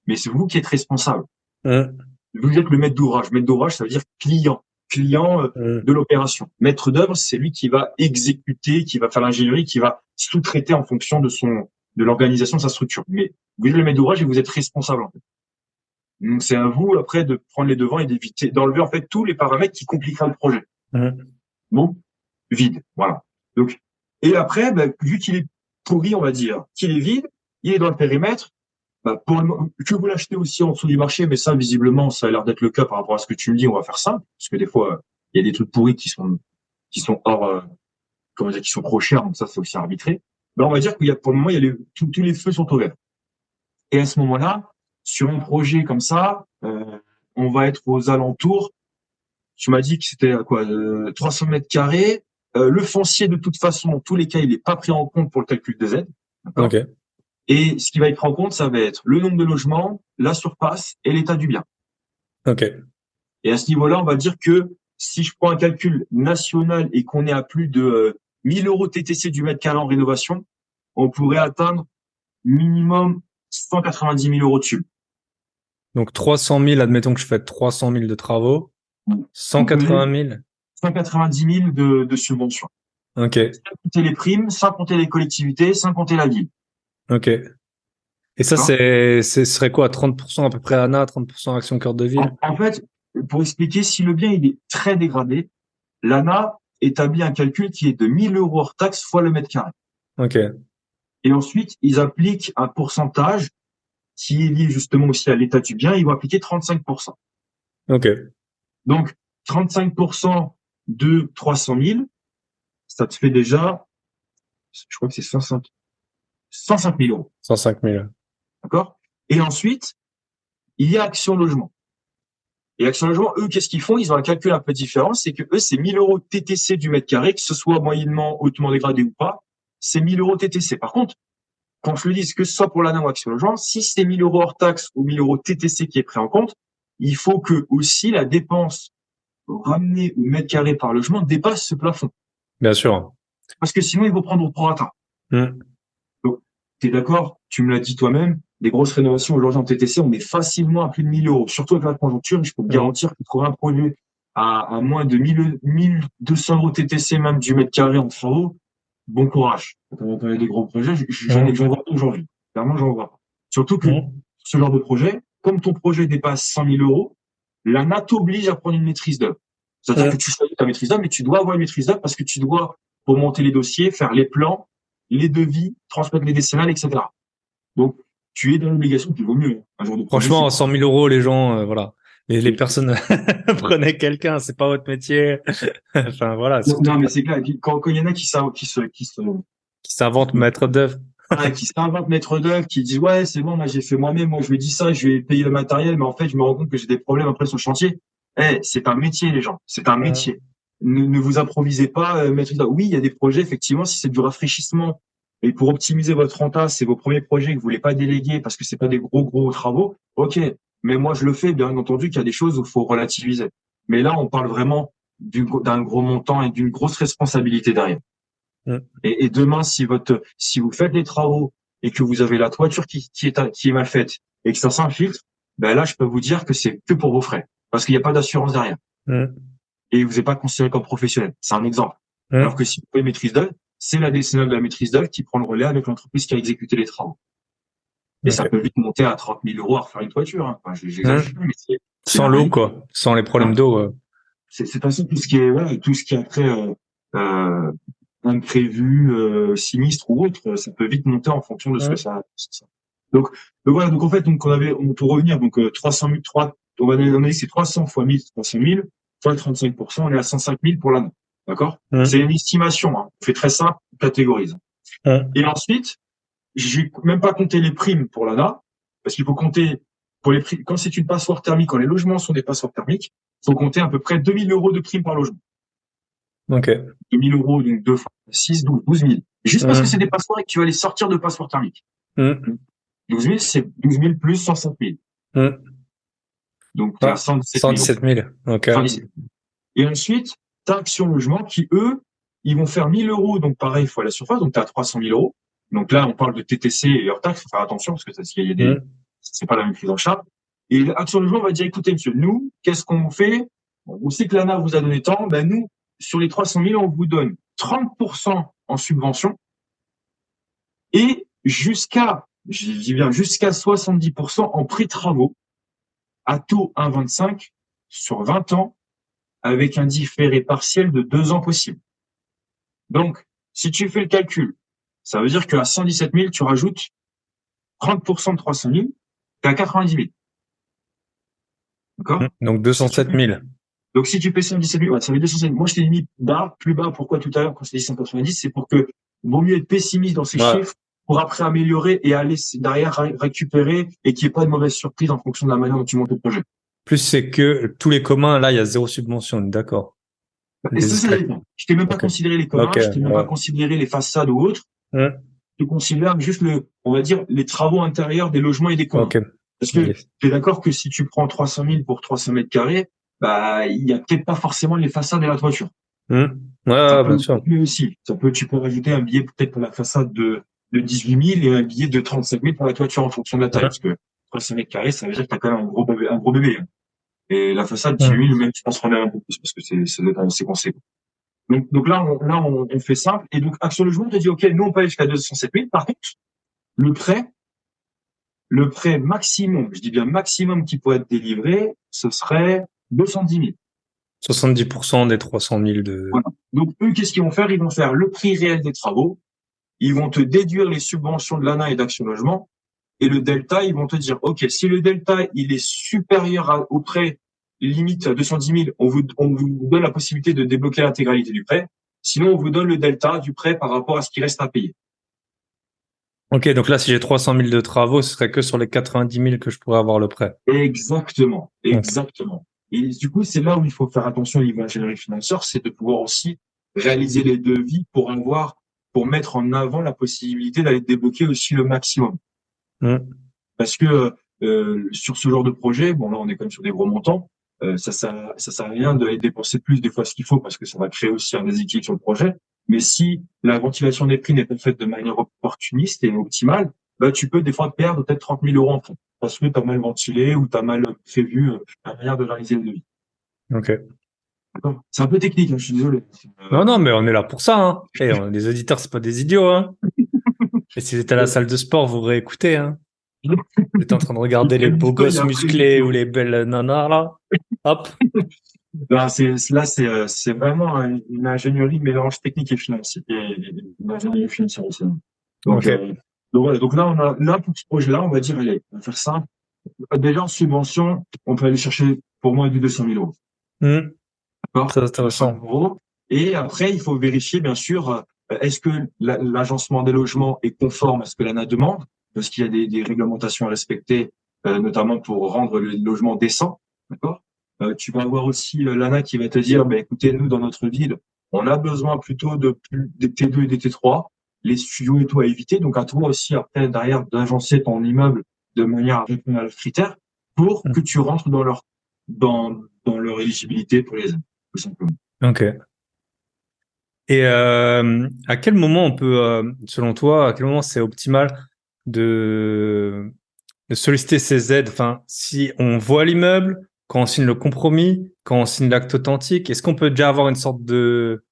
mais c'est vous qui êtes responsable. Vous êtes le maître d'ouvrage. Maître d'ouvrage, ça veut dire client de l'opération. Maître d'œuvre, c'est lui qui va exécuter, qui va faire l'ingénierie, qui va sous-traiter en fonction de l'organisation de sa structure. Mais vous êtes le maître d'ouvrage et vous êtes responsable, en fait. Donc, c'est à vous, après, de prendre les devants et d'enlever, en fait, tous les paramètres qui compliqueraient le projet. Bon, vide, voilà. Donc, et après, vu qu'il est pourri, on va dire, qu'il est vide, il est dans le périmètre, que vous l'achetez aussi en dessous du marché, mais ça, visiblement, ça a l'air d'être le cas par rapport à ce que tu me dis, on va faire simple, parce que des fois, il y a des trucs pourris qui sont hors, qui sont trop chers, donc ça, c'est aussi arbitré. On va dire pour le moment, tous les feux sont ouverts. Et à ce moment-là, sur un projet comme ça, on va être aux alentours. Tu m'as dit que c'était 300 mètres carrés. Le foncier, de toute façon, dans tous les cas, il n'est pas pris en compte pour le calcul des aides. D'accord. Ok. Et ce qui va être pris en compte, ça va être le nombre de logements, la surface et l'état du bien. Ok. Et à ce niveau-là, on va dire que si je prends un calcul national et qu'on est à plus de 1000 euros TTC du mètre carré en rénovation, on pourrait atteindre minimum 190 000 euros dessus. Donc 300 000, admettons que je fais 300 000 de travaux, 180 000. 190 000 de subventions. Ok. Sans compter les primes, sans compter les collectivités, sans compter la ville. Ok. Et ça, ce serait quoi? 30% à peu près ANA, 30% Action Cœur de Ville? En fait, pour expliquer, si le bien il est très dégradé, l'ANA établit un calcul qui est de 1000 euros hors taxe fois le mètre carré. Ok. Et ensuite, ils appliquent un pourcentage qui est lié justement aussi à l'état du bien. Ils vont appliquer 35%. Ok. Donc, 35% de 300 000, ça te fait déjà, je crois que c'est 105 000 euros. 105 000. D'accord? Et ensuite, il y a Action Logement. Et Action Logement, eux, qu'est-ce qu'ils font? Ils ont un calcul un peu différent. C'est que eux, c'est 1000 euros TTC du mètre carré, que ce soit moyennement, hautement dégradé ou pas. C'est 1000 euros TTC. Par contre, quand je le dis, que ce soit pour l'ANA ou Action Logement, si c'est 1000 euros hors taxe ou 1000 euros TTC qui est pris en compte, il faut que aussi la dépense ramenée au mètre carré par logement dépasse ce plafond. Bien sûr. Parce que sinon, ils vont prendre au prorata. Donc, t'es d'accord? Tu me l'as dit toi-même. Des grosses rénovations aujourd'hui en TTC, on est facilement à plus de 1000 euros. Surtout avec la conjoncture, je peux te garantir que trouver un projet à moins de 1200 euros TTC, même du mètre carré en travaux, bon courage. Quand il y a des gros projets, j'en vois pas aujourd'hui. Clairement, j'en vois pas. Surtout que ce genre de projet, comme ton projet dépasse 100 000 euros, l'ANA t'oblige à prendre une maîtrise d'œuvre. C'est-à-dire que tu choisis ta maîtrise d'œuvre, mais tu dois avoir une maîtrise d'œuvre parce que tu dois, pour monter les dossiers, faire les plans, les devis, transmettre les décennales, etc. Donc, tu es dans l'obligation, qu'il vaut mieux. Un genre de projet, franchement, 100 000 euros, les gens, voilà. Les personnes prenez quelqu'un, c'est pas votre métier. Enfin, voilà. Non, mais c'est clair. Quand il y en a qui s'inventent maître d'œuvre. Qui s'inventent maître d'œuvre, qui disent, ouais, c'est bon, moi, j'ai fait moi-même, moi, je lui dis ça, je vais payer le matériel, mais en fait, je me rends compte que j'ai des problèmes après sur le chantier. C'est un métier, les gens. C'est un métier. Ne vous improvisez pas, maître d'œuvre. Oui, il y a des projets, effectivement, si c'est du rafraîchissement, et pour optimiser votre renta, c'est vos premiers projets que vous voulez pas déléguer parce que c'est pas des gros travaux. OK. Mais moi, je le fais, bien entendu, qu'il y a des choses où il faut relativiser. Mais là, on parle vraiment d'un gros montant et d'une grosse responsabilité derrière. Et demain, si vous faites les travaux et que vous avez la toiture qui est mal faite et que ça s'infiltre, ben là, je peux vous dire que c'est que pour vos frais. Parce qu'il n'y a pas d'assurance derrière. Et vous n'êtes pas considéré comme professionnel. C'est un exemple. Alors que si vous faites maîtrise d'œuvre, c'est la décennale de la maîtrise d'œuvre qui prend le relais avec l'entreprise qui a exécuté les travaux. Et ça peut vite monter à 30 000 euros à refaire une toiture. Hein. Enfin, j'exagère, mais c'est sans l'eau, quoi. Sans les problèmes d'eau. C'est de toute façon tout ce qui est tout ce qui est après imprévu, sinistre ou autre, ça peut vite monter en fonction de ce que ça. Donc voilà. Donc en fait, pour revenir, 300 000, on a dit que c'est 300 fois 1000, 300 000 fois 35%, on est à 105 000 pour l'année. D'accord? C'est une estimation. Hein. On fait très simple, on catégorise. Et ensuite, j'ai même pas compté les primes pour l'ANA, parce qu'il faut compter pour les primes. Quand c'est une passoire thermique, quand les logements sont des passoires thermiques, il faut compter à peu près 2000 euros de primes par logement. Ok. 2000 euros, donc 2 fois 6, 12 000. Juste parce que c'est des passoires et que tu vas les sortir de passoires thermiques. 12 000, c'est 12 000 plus 105 000. Donc, tu as 117 000. Ok. 117 000. Et ensuite, t'as Action Logement qui, eux, ils vont faire 1000 euros, donc pareil, fois la surface, donc tu as 300 000 euros. Donc là, on parle de TTC et hors taxe, faut faire attention parce que c'est pas la même prise en charge. Et Action Logement va dire, écoutez, monsieur, nous, qu'est-ce qu'on fait? On sait que l'ANA vous a donné tant, ben nous, sur les 300 000, on vous donne 30% en subvention et jusqu'à 70% en pré-travaux à taux 1,25 sur 20 ans avec un différé partiel de 2 ans possible. Donc, si tu fais le calcul, ça veut dire qu'à 117 000, tu rajoutes 30% de 300 000, t'es à 90 000. D'accord? Donc 207 000. Donc, si tu fais 117 000, ça fait 207 000. Moi, je t'ai mis plus bas. Pourquoi tout à l'heure, quand je t'ai dit 190, c'est pour que, vaut mieux être pessimiste dans ces chiffres pour après améliorer et aller derrière récupérer et qu'il n'y ait pas de mauvaise surprise en fonction de la manière dont tu montes le projet. Plus c'est que tous les communs, là, il y a 0 subvention, d'accord. Et ça, Des... je t'ai même pas Ok. considéré les Ok. communs, je t'ai même pas considéré les façades ou autres. Hmm. Je considère juste on va dire, les travaux intérieurs des logements et des communs. Ok. Parce que Yes. tu es d'accord que si tu prends 300 000 pour 300 mètres carrés, bah, il y a peut-être pas forcément les façades et la toiture. Hmm. Ouais, Ça ouais, peut bien sûr. mais aussi. Tu peux rajouter un billet peut-être pour la façade de 18 000 et un billet de 35 000 pour la toiture en fonction de la taille. Hmm. Parce que 300 mètres carrés, ça veut dire que t'as quand même un gros bébé. Hein. Et la façade, Hmm. 18 000, même, je pense qu'on a un peu plus parce que ça doit être assez conséquent. Donc là, on fait simple. Et donc, Action Logement te dit, OK, nous, on peut aller jusqu'à 207 000. Par contre, le prêt, le prêt maximum, je dis bien maximum qui pourrait être délivré, ce serait 210 000. 70% des 300 000 de... Voilà. Donc, eux, qu'est-ce qu'ils vont faire? Ils vont faire le prix réel des travaux. Ils vont te déduire les subventions de l'ANA et d'Action Logement. Et le delta, ils vont te dire, OK, si le delta, il est supérieur au prêt limite à 210 000, on vous donne la possibilité de débloquer l'intégralité du prêt. Sinon, on vous donne le delta du prêt par rapport à ce qui reste à payer. Ok, donc là, si j'ai 300 000 de travaux, ce serait que sur les 90 000 que je pourrais avoir le prêt. Exactement, Ok. exactement. Et du coup, c'est là où il faut faire attention au niveau ingénierie financière, c'est de pouvoir aussi réaliser les devis pour mettre en avant la possibilité d'aller débloquer aussi le maximum. Hmm. Parce que sur ce genre de projet, bon là on est quand même sur des gros montants, ça sert à rien d'aller dépenser plus des fois ce qu'il faut parce que ça va créer aussi un déséquilibre sur le projet. Mais si la ventilation des prix n'est pas faite de manière opportuniste et optimale, bah tu peux des fois perdre peut-être 30 000 euros en prêt parce que tu as mal ventilé ou tu as mal prévu la manière de réaliser le devis. Ok. D'accord. C'est un peu technique, hein, je suis désolé. Non, non, mais on est là pour ça, hein. Et les auditeurs, c'est pas des idiots, hein. Et si vous êtes à la salle de sport, vous réécoutez, hein. Vous êtes en train de regarder les beaux il gosses a prévu. musclés ou les belles nanas, là. Hop. Ben, c'est vraiment une ingénierie mélange technique et financier et une ingénierie financière aussi. Donc, Ok. donc voilà. Donc là, là pour ce projet-là, on va dire, allez, on va faire simple. Déjà en subvention, on peut aller chercher pour moi du 200 000 euros. Hmm. D'accord? Très 200 intéressant. 000 euros. Et après, il faut vérifier, bien sûr, est-ce que l'agencement des logements est conforme à ce que l'ANA demande? Parce qu'il y a des réglementations à respecter, notamment pour rendre le logement décent. D'accord? Tu vas avoir aussi l'ANA qui va te dire, bah, écoutez, nous, dans notre ville, on a besoin plutôt des T2 et des T3, les studios et tout à éviter. Donc, à toi aussi, après, derrière, d'agencer ton immeuble de manière à répondre à leurs critères pour Hmm. que tu rentres dans leur éligibilité pour les aides, tout simplement. Ok. Et à quel moment on peut, selon toi, à quel moment c'est optimal de, de solliciter ces aides? Enfin, si on voit l'immeuble, quand on signe le compromis, quand on signe l'acte authentique, est-ce qu'on peut déjà avoir une sorte de...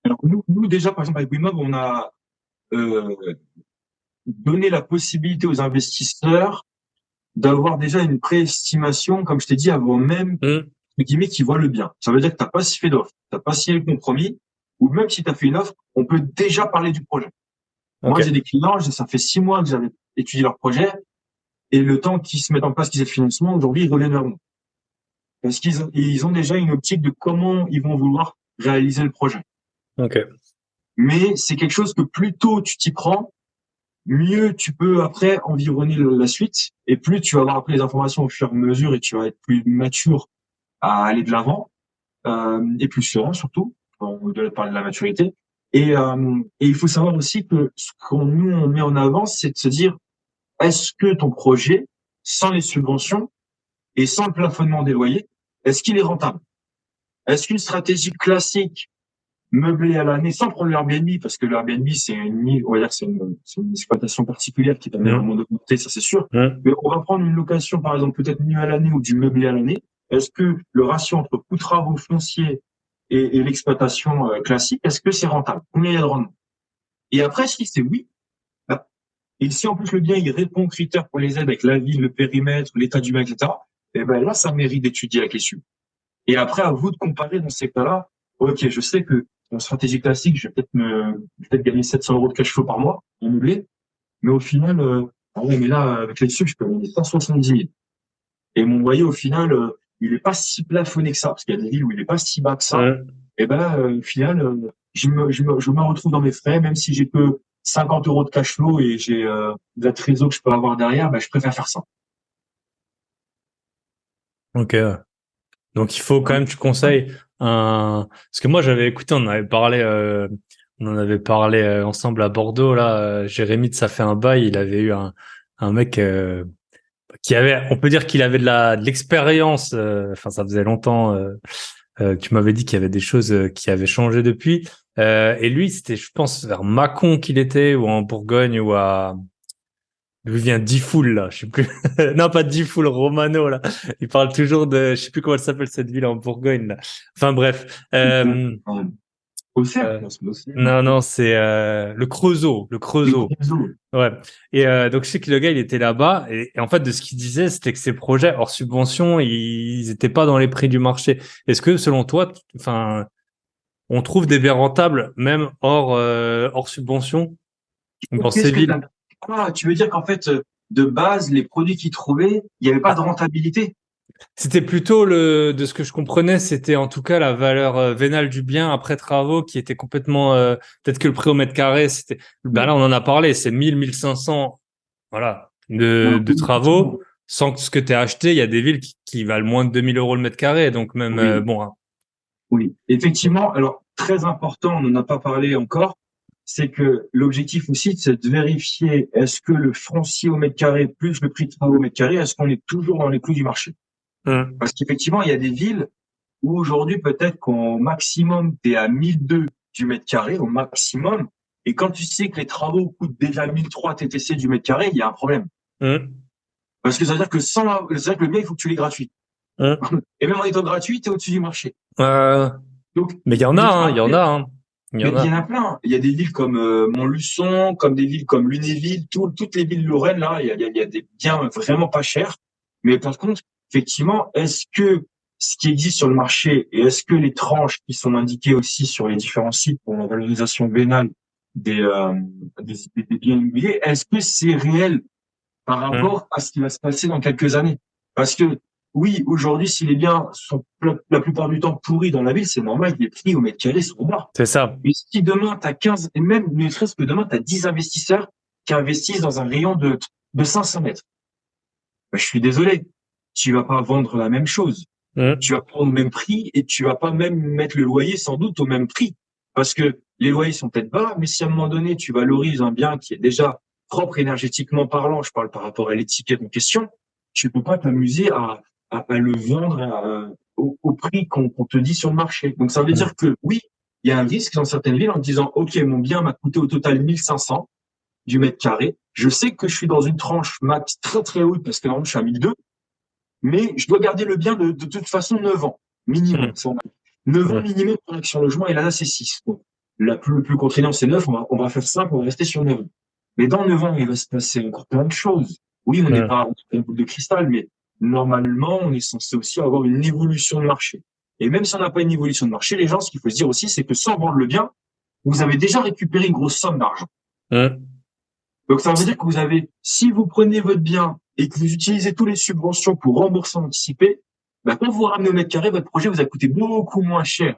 Alors, nous, déjà, par exemple, avec Wimob, on a euh, donné la possibilité aux investisseurs d'avoir déjà une préestimation, comme je t'ai dit, avant même, Hmm. entre guillemets, qu'ils voient le bien. Ça veut dire que tu n'as pas fait d'offre, tu n'as pas signé le compromis, ou même si tu as fait une offre, on peut déjà parler du projet. Moi, j'ai Ok. des clients, ça fait 6 mois que j'avais étudié leur projet, et le temps qu'ils se mettent en place, qu'ils aient le financement, aujourd'hui, ils reviennent vers nous. Parce ils ont déjà une optique de comment ils vont vouloir réaliser le projet. Ok. Mais c'est quelque chose que plus tôt tu t'y prends, mieux tu peux après environner la suite et plus tu vas avoir après les informations au fur et à mesure et tu vas être plus mature à aller de l'avant et plus serein surtout. On doit parler de la maturité. Et il faut savoir aussi que ce qu'on nous on met en avant, c'est de se dire est-ce que ton projet, sans les subventions et sans le plafonnement des loyers, est-ce qu'il est rentable? Est-ce qu'une stratégie classique meublé à l'année sans prendre l'Airbnb parce que l'Airbnb on va dire c'est une exploitation particulière qui permet Hmm. vraiment d'augmenter, ça c'est sûr. Hmm. Mais on va prendre une location par exemple peut-être nue à l'année ou du meublé à l'année. Est-ce que le ratio entre coûts travaux fonciers et l'exploitation classique, est-ce que c'est rentable? Combien il y a de rendement? Et après si c'est oui, bah, et si en plus le bien il répond aux critères pour les aides avec la ville, le périmètre, l'état du bien, etc. Et ben là ça mérite d'étudier avec les sub. Et après, à vous de comparer dans ces cas-là. Ok, je sais que en stratégie classique, je vais peut-être gagner 700 euros de cash flow par mois en meublé, mais au final, ah ouais, mais là, avec les subs, je peux gagner 170 000. Et mon loyer, au final, il est pas si plafonné que ça, parce qu'il y a des villes où il est pas si bas que ça. Hmm. Et ben, au final, je me retrouve dans mes frais, même si j'ai que 50 euros de cash flow et j'ai de la trésor que je peux avoir derrière, ben, je préfère faire ça. Ok. Donc il faut quand même, tu conseilles parce que moi j'avais écouté, on en avait parlé ensemble à Bordeaux là. Jérémy de Ça fait un bail, il avait eu un mec qui avait, on peut dire qu'il avait de l'expérience. Enfin, ça faisait longtemps. Tu m'avais dit qu'il y avait des choses qui avaient changé depuis. Et lui, c'était, je pense, vers Mâcon qu'il était, ou en Bourgogne, ou à d'où il vient Difool, là, je sais plus. Non, pas Difool, Romano, là. Il parle toujours de, je sais plus comment elle s'appelle cette ville en Bourgogne, là. Enfin, bref. Auxerre, Euh, non, c'est pas Auxerre. non, c'est le Creusot, le Le Creusot. Creusot. Ouais. Et donc je sais que le gars il était là-bas et en fait de ce qu'il disait c'était que ces projets hors subvention ils étaient pas dans les prix du marché. Est-ce que selon toi, enfin, on trouve des biens rentables même hors subvention dans ces Qu'est-ce que villes? tu veux dire qu'en fait, de base, les produits qu'ils trouvaient, il n'y avait pas de rentabilité? C'était plutôt de ce que je comprenais, c'était en tout cas la valeur vénale du bien après travaux qui était complètement, peut-être que le prix au mètre carré, c'était, ben là on en a parlé, c'est 1500, voilà, de travaux, sans que ce que tu as acheté, il y a des villes qui valent moins de 2000 € le mètre carré, donc même, Oui, bon, hein. oui. Effectivement, alors très important, on n'en a pas parlé encore, c'est que l'objectif aussi, c'est de vérifier est-ce que le foncier au mètre carré plus le prix de travaux au mètre carré, est-ce qu'on est toujours dans les clous du marché? Hum, Parce qu'effectivement, il y a des villes où aujourd'hui, peut-être qu'au maximum, tu es à 1002 du mètre carré, au maximum. Et quand tu sais que les travaux coûtent déjà 1003 TTC du mètre carré, il y a un problème. hum, Parce que ça veut dire que ça veut dire que le bien, il faut que tu l'aies gratuit. hum. Et même en étant gratuit, tu es au-dessus du marché. Euh, Donc, mais il y en a, hein, il y en a, hein, il y mais en il y a. en a plein. Il y a des villes comme Montluçon, comme des villes comme Lunéville, toutes les villes lorraines, là, il y a des biens vraiment pas chers. Mais par contre, effectivement, est-ce que ce qui existe sur le marché et est-ce que les tranches qui sont indiquées aussi sur les différents sites pour la valorisation vénale des, euh, des biens immobiliers, est-ce que c'est réel par Hum. rapport à ce qui va se passer dans quelques années? Parce que oui, aujourd'hui, si les biens sont la plupart du temps pourris dans la ville, c'est normal que les prix au mètre carré sont bas. C'est ça. Et si demain, tu as 15, et même ne serait-ce que demain, tu as 10 investisseurs qui investissent dans un rayon de 500 mètres, ben, je suis désolé, tu vas pas vendre la même chose. Hum, Tu vas prendre le même prix et tu vas pas même mettre le loyer sans doute au même prix. Parce que les loyers sont peut-être bas, mais si à un moment donné, tu valorises un bien qui est déjà propre énergétiquement parlant, je parle par rapport à l'étiquette en question, tu peux pas t'amuser à le vendre au prix qu'on te dit sur le marché. Donc ça veut hum, dire que oui, il y a un risque dans certaines villes en disant, OK, mon bien m'a coûté au total 1500 du mètre carré. Je sais que je suis dans une tranche max très très haute parce que normalement je suis à 1002, mais je dois garder le bien de toute façon 9 ans minimum. hum, 9 ans hum. minimum pour Action Logement et là c'est 6. Donc, la plus contraignante c'est 9, on va faire simple, on va rester sur 9 ans. Mais dans 9 ans, il va se passer encore plein de choses. Oui, on n'est Hum. pas une boule de cristal, mais normalement, on est censé aussi avoir une évolution de marché. Et même si on n'a pas une évolution de marché, les gens, ce qu'il faut se dire aussi, c'est que sans vendre le bien, vous avez déjà récupéré une grosse somme d'argent. Hum. Donc ça veut dire que vous avez, si vous prenez votre bien et que vous utilisez toutes les subventions pour rembourser en anticipé, ben, quand vous ramenez au mètre carré, votre projet vous a coûté beaucoup moins cher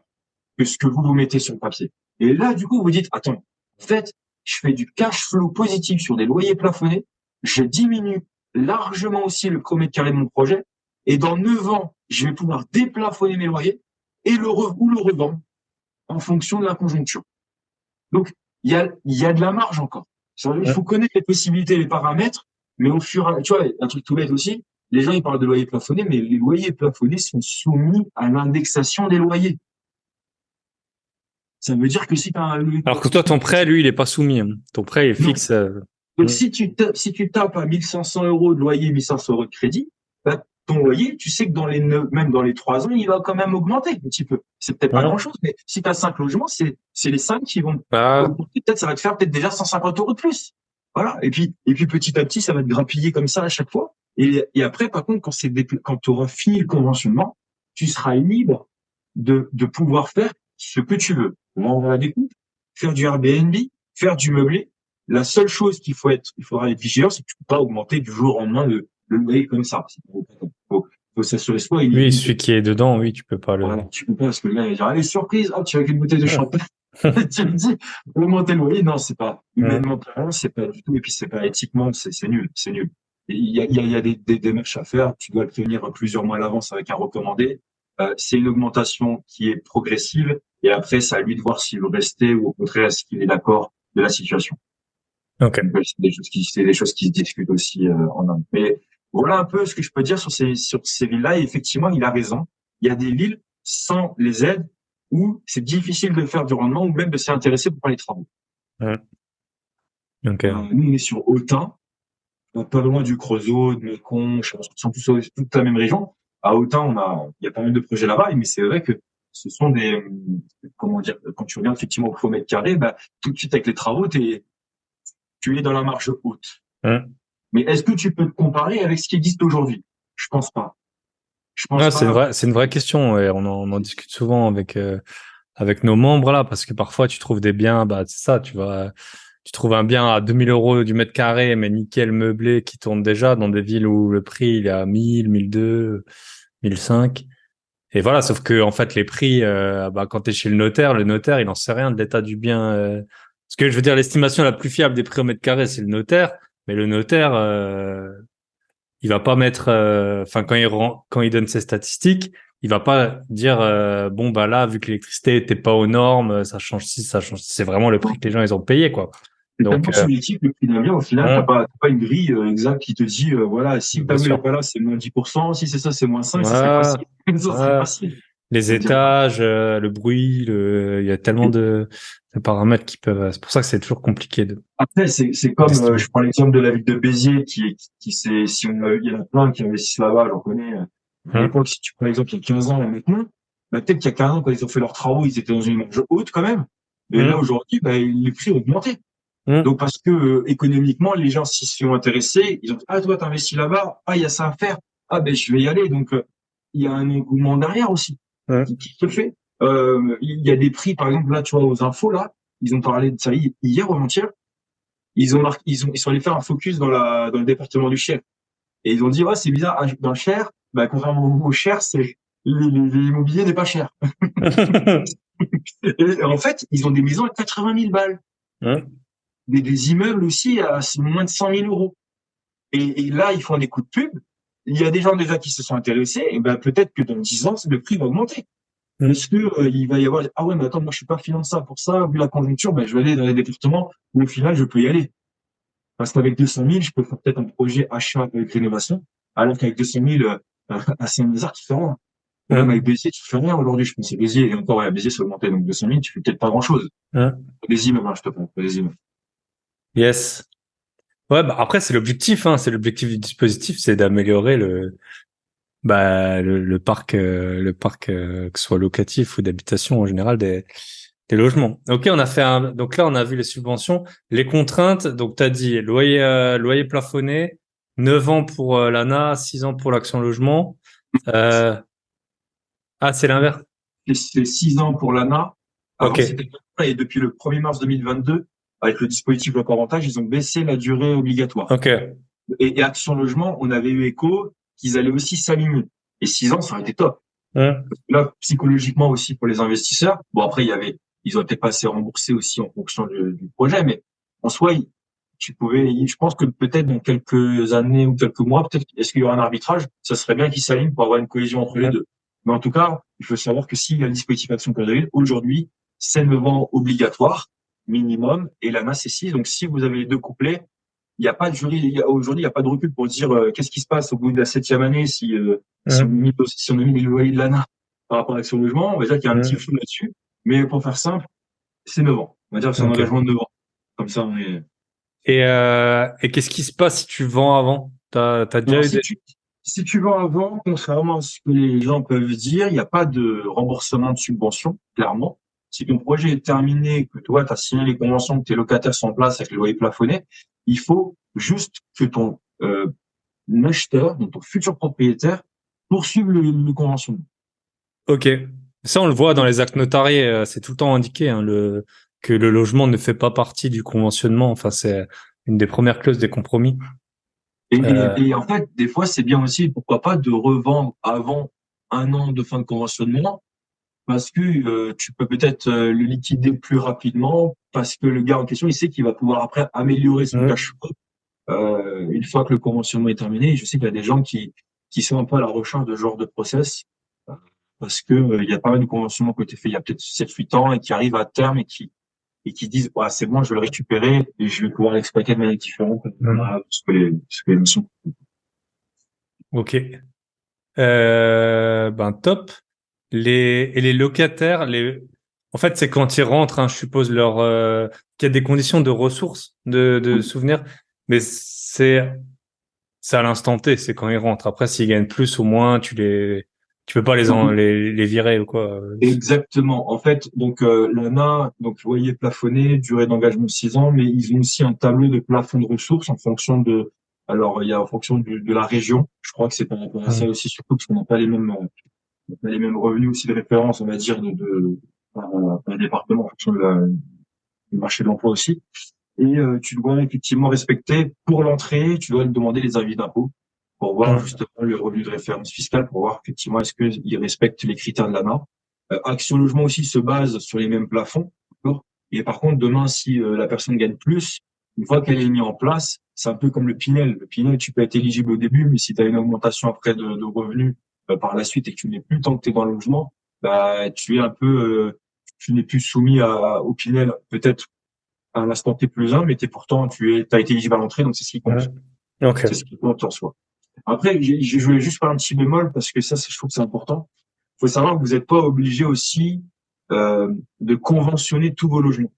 que ce que vous mettez sur le papier. Et là, du coup, vous dites, attends, en fait, je fais du cash flow positif sur des loyers plafonnés, je diminue largement aussi le prix au mètre carré de mon projet, et dans 9 ans, je vais pouvoir déplafonner mes loyers et ou le revendre en fonction de la conjoncture. Donc, il y a de la marge encore. Il faut connaître les possibilités et les paramètres, mais au fur et à mesure, tu vois, un truc tout bête aussi, les gens, ils parlent de loyers plafonnés, mais les loyers plafonnés sont soumis à l'indexation des loyers. Ça veut dire que si tu as un loyer Alors que toi, ton plafonné, prêt, lui, il est pas soumis, hein. Ton prêt est non. fixe. Donc, Hum. si tu tapes à 1500 euros de loyer, 1500 euros de crédit, bah, ton loyer, tu sais que même dans les 3 ans, il va quand même augmenter un petit peu. C'est peut-être pas Hum. grand chose, mais si tu as 5 logements, c'est les 5 qui vont Bah, augmenter. Peut-être, ça va te faire peut-être déjà 150 euros de plus. Voilà. Et puis petit à petit, ça va te grappiller comme ça à chaque fois. Et après, par contre, quand tu auras fini le conventionnement, tu seras libre de pouvoir faire ce que tu veux. Vendre la découpe, faire du Airbnb, faire du meublé. La seule chose il faudra être vigilant, c'est que tu ne peux pas augmenter du jour au lendemain le loyer comme ça. Faut s'assurer soit oui, celui qui est dedans, oui, tu peux pas le. voilà, tu peux pas parce que le gars il va dire allez surprise, hop, tu vas avec une bouteille de Hum. champagne. Tu me dis augmenter le loyer, non, c'est pas Hum. humainement parlant, c'est pas du tout, et puis c'est pas éthiquement, c'est nul, c'est nul. Il y a des démarches à faire, tu dois le prévenir plusieurs mois à l'avance avec un recommandé. c'est une augmentation qui est progressive et après, c'est à lui de voir s'il veut rester ou au contraire, est-ce qu'il est d'accord de la situation. Ok. Donc, c'est des choses qui se discutent aussi en Inde. Mais voilà un peu ce que je peux dire sur ces villes-là. Et effectivement, il a raison. Il y a des villes sans les aides où c'est difficile de faire du rendement ou même de s'y intéresser pour faire les travaux. Ouais. Ok. Nous, on est sur Autun, pas loin du Creusot, de Mâcon, je pense que c'est tous toute la même région. À Autun, il y a pas mal de projets là-bas, mais c'est vrai que ce sont comment dire, quand tu regardes effectivement au kilomètre carré, bah, tout de suite avec les travaux, tu es dans la marge haute. Ouais. Mais est-ce que tu peux te comparer avec ce qui existe aujourd'hui? Je pense pas. Je pense Ouais, pas. c'est une vraie question et on en discute souvent avec nos membres là parce que parfois tu trouves des biens, bah c'est ça, tu trouves un bien à 2 000 € du mètre carré mais nickel meublé qui tourne déjà dans des villes où le prix il est à 1 000, 1 200, 1 500. Et voilà, sauf que en fait les prix, bah quand t'es chez le notaire il en sait rien de l'état du bien. Parce que je veux dire l'estimation la plus fiable des prix au mètre carré c'est le notaire, mais le notaire il va pas mettre, enfin quand il donne ses statistiques, il va pas dire bon bah là vu que l'électricité était pas aux normes, ça change ci, ça change. C'est vraiment le prix que les gens ils ont payé quoi. C'est Donc tellement subjectif le prix d'un bien. Au final, on- t'as pas une grille exacte qui te dit voilà, si le bien tableau est sûr. pas là, c'est moins 10%. Si c'est ça, c'est moins 5. Ça serait Ouais, facile. Ça serait ouais. facile. Les On va dire, voilà. étages, le bruit, il y a tellement de paramètres qui peuvent. C'est pour ça que c'est toujours compliqué de Après, c'est comme d'estimer. je prends l'exemple de la ville de Béziers qui s'est si on a, il y en a plein qui investissent là-bas, j'en connais. À Hum, l'époque, si tu prends l'exemple il y a 15 ans et maintenant, bah, peut-être qu'il y a 15 ans quand ils ont fait leurs travaux, ils étaient dans une marge haute quand même. Et là hum, aujourd'hui, bah, les prix ont augmenté. hum, Donc parce que économiquement, les gens s'y sont intéressés, ils ont dit ah toi t'investis là-bas, ah il y a ça à faire, ah ben je vais y aller. Donc il y a un engouement derrière aussi hum, qui se fait. Il y a des prix par exemple là tu vois aux infos là, ils ont parlé de ça hier ou avant-hier, ils sont allés faire un focus dans le département du Cher et ils ont dit ouais c'est bizarre dans le Cher, bah contrairement au Cher c'est l'immobilier n'est pas cher. Et en fait ils ont des maisons à 80 000 balles, hum. des immeubles aussi à moins de 100 000 euros. Et là, ils font des coups de pub. Il y a des gens déjà qui se sont intéressés. Et ben peut-être que dans 10 ans, le prix va augmenter. Hum. Parce que il va y avoir ah ouais mais attends moi je suis pas finançable pour ça vu la conjoncture ben je vais aller dans les départements où au final je peux y aller parce qu'avec 200 000 je peux faire peut-être un projet achat avec rénovation alors qu'avec 200 000 à Saint-Lazare tu fais rien ou même avec Hum, Béziers tu fais rien aujourd'hui je pense que Béziers et encore ouais, Béziers c'est augmenté donc 200 000 tu fais peut-être pas grand chose hum. des immeubles hein, je te prends des immeubles. Yes. Ouais, bah après c'est l'objectif, hein, c'est l'objectif du dispositif, c'est d'améliorer le parc que ce soit locatif ou d'habitation en général des logements. Ok, on a fait donc là on a vu les subventions, les contraintes. Donc t'as dit loyer plafonné, 9 ans pour l'ANA, 6 ans pour l'Action Logement. Euh, ah c'est l'inverse. C'est 6 ans pour l'ANA. Ok, Avant, c'était 4 ans et depuis le 1er mars 2022, avec le dispositif Le Avantage, ils ont baissé la durée obligatoire. ok. Et Action Logement, on avait eu écho qu'ils allaient aussi s'aligner. Et 6 ans, ça aurait été top. Hum, Là, psychologiquement aussi pour les investisseurs. Bon, après, ils ont peut-être pas assez remboursé aussi en fonction du projet, mais en soi, je pense que peut-être dans quelques années ou quelques mois, peut-être, est-ce qu'il y aura un arbitrage? Ça serait bien qu'ils s'alignent pour avoir une cohésion entre les hum, deux. Mais en tout cas, il faut savoir que s'il y a le dispositif Action Cœur de Ville, aujourd'hui, c'est 9 ans obligatoire, minimum, et l'ANA, c'est 6. Donc, si vous avez les deux couplets, il n'y a pas de jury, aujourd'hui, il n'y a pas de recul pour dire qu'est-ce qui se passe au bout de la 7e année hum, si on a mis les loyers de l'ANA par rapport à Action Logement. On va dire qu'il y a un petit hum. flou là-dessus. Mais pour faire simple, c'est 9 ans. On va dire que c'est un Ok. engagement de 9 ans. Comme ça, on est. Et qu'est-ce qui se passe si tu vends avant? T'as déjà Alors, eu des. si tu vends avant, contrairement à ce que les gens peuvent dire, il n'y a pas de remboursement de subvention, clairement. Si ton projet est terminé, que toi, tu as signé les conventions, que tes locataires sont en place avec le loyer plafonné, il faut juste que ton acheteur, donc ton futur propriétaire, poursuive le conventionnement. Ok. Ça, on le voit dans les actes notariés, c'est tout le temps indiqué, hein, que le logement ne fait pas partie du conventionnement. Enfin, c'est une des premières clauses des compromis. Euh, Et en fait, des fois, c'est bien aussi, pourquoi pas, de revendre avant 1 an de fin de conventionnement, parce que tu peux peut-être le liquider plus rapidement, parce que le gars en question, il sait qu'il va pouvoir après améliorer son hum, cash flow une fois que le conventionnement est terminé. Je sais qu'il y a des gens qui sont un peu à la recherche de ce genre de process. parce que il y a pas mal de conventionnements qui ont été faits il y a peut-être 7-8 ans et qui arrivent à terme et qui disent ouais, c'est bon, je vais le récupérer et je vais pouvoir l'exploiter de manière différente ce que les notions. Ok. Ben top. Les locataires, en fait, c'est quand ils rentrent, hein, je suppose qu'il y a des conditions de ressources, de souvenirs, mais c'est à l'instant T, c'est quand ils rentrent. Après, s'ils gagnent plus ou moins, tu peux pas les virer ou quoi. Exactement. En fait, donc l'ANA, donc loyer plafonné, durée d'engagement 6 ans, mais ils ont aussi un tableau de plafond de ressources en fonction alors il y a en fonction de la région. Je crois que c'est par rapport à ça aussi surtout parce qu'on n'a pas les mêmes revenus aussi de référence, on va dire par département en fonction du marché de l'emploi aussi. Et tu dois effectivement respecter pour l'entrée, tu dois demander les avis d'impôt pour voir justement le revenu de référence fiscale, pour voir effectivement est-ce qu'ils respectent les critères de l'ANA. Action Logement aussi se base sur les mêmes plafonds. D'accord. Et par contre, demain, si la personne gagne plus, une fois qu'elle est mise en place, c'est un peu comme le Pinel. Le Pinel, tu peux être éligible au début, mais si tu as une augmentation après de revenus par la suite et que tu n'es plus tant que tu es dans le logement, bah, tu es un peu, tu n'es plus soumis au Pinel. Peut-être à l'instant T plus 1, mais t'as été éligible à l'entrée, donc c'est ce qui compte. Ok. C'est ce qui compte en soi. Après, je voulais juste faire un petit bémol parce que ça, je trouve que c'est important. Il faut savoir que vous n'êtes pas obligé aussi de conventionner tous vos logements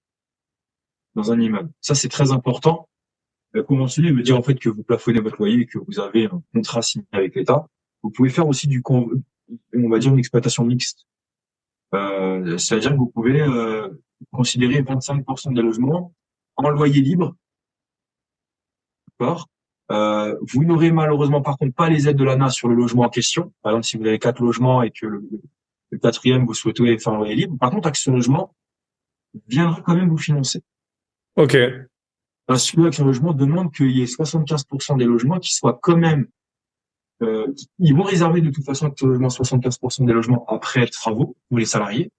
dans un immeuble. Ça, c'est très important. Conventionner veut dire en fait que vous plafonnez votre loyer et que vous avez un contrat signé avec l'État. Vous pouvez faire aussi on va dire une exploitation mixte. C'est-à-dire que vous pouvez considérer 25% des logements en loyer libre. D'accord. Vous n'aurez malheureusement par contre pas les aides de l'ANA sur le logement en question. Par exemple, si vous avez 4 logements et que le quatrième vous souhaitez faire un loyer libre, par contre Action Logement viendra quand même vous financer. Ok. Parce que Action Logement demande qu'il y ait 75% des logements qui soient quand même ils vont réserver de toute façon Action Logement 75% des logements après travaux pour les salariés.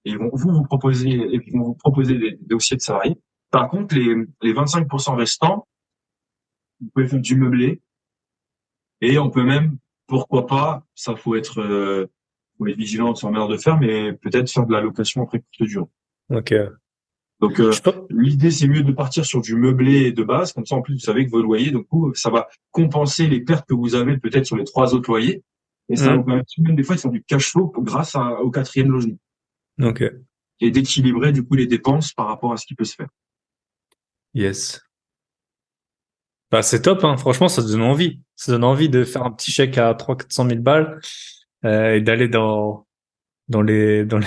Et ils vont vous proposer des dossiers de salariés. Par contre, les 25% restants, vous pouvez faire du meublé. Et on peut même, pourquoi pas, ça faut être vigilant sur la manière de faire, mais peut-être faire de la location après courte durée. Ok. Donc l'idée c'est mieux de partir sur du meublé de base, comme ça en plus vous savez que vos loyers, donc ça va compenser les pertes que vous avez peut-être sur les 3 autres loyers, et ça va vous permettre même des fois de faire du cash flow grâce au quatrième logement. Ok. Et d'équilibrer du coup les dépenses par rapport à ce qui peut se faire. Yes. Bah, c'est top, hein. Franchement, ça donne envie. Ça donne envie de faire un petit chèque à 300 000-400 000 balles, et d'aller dans les, dans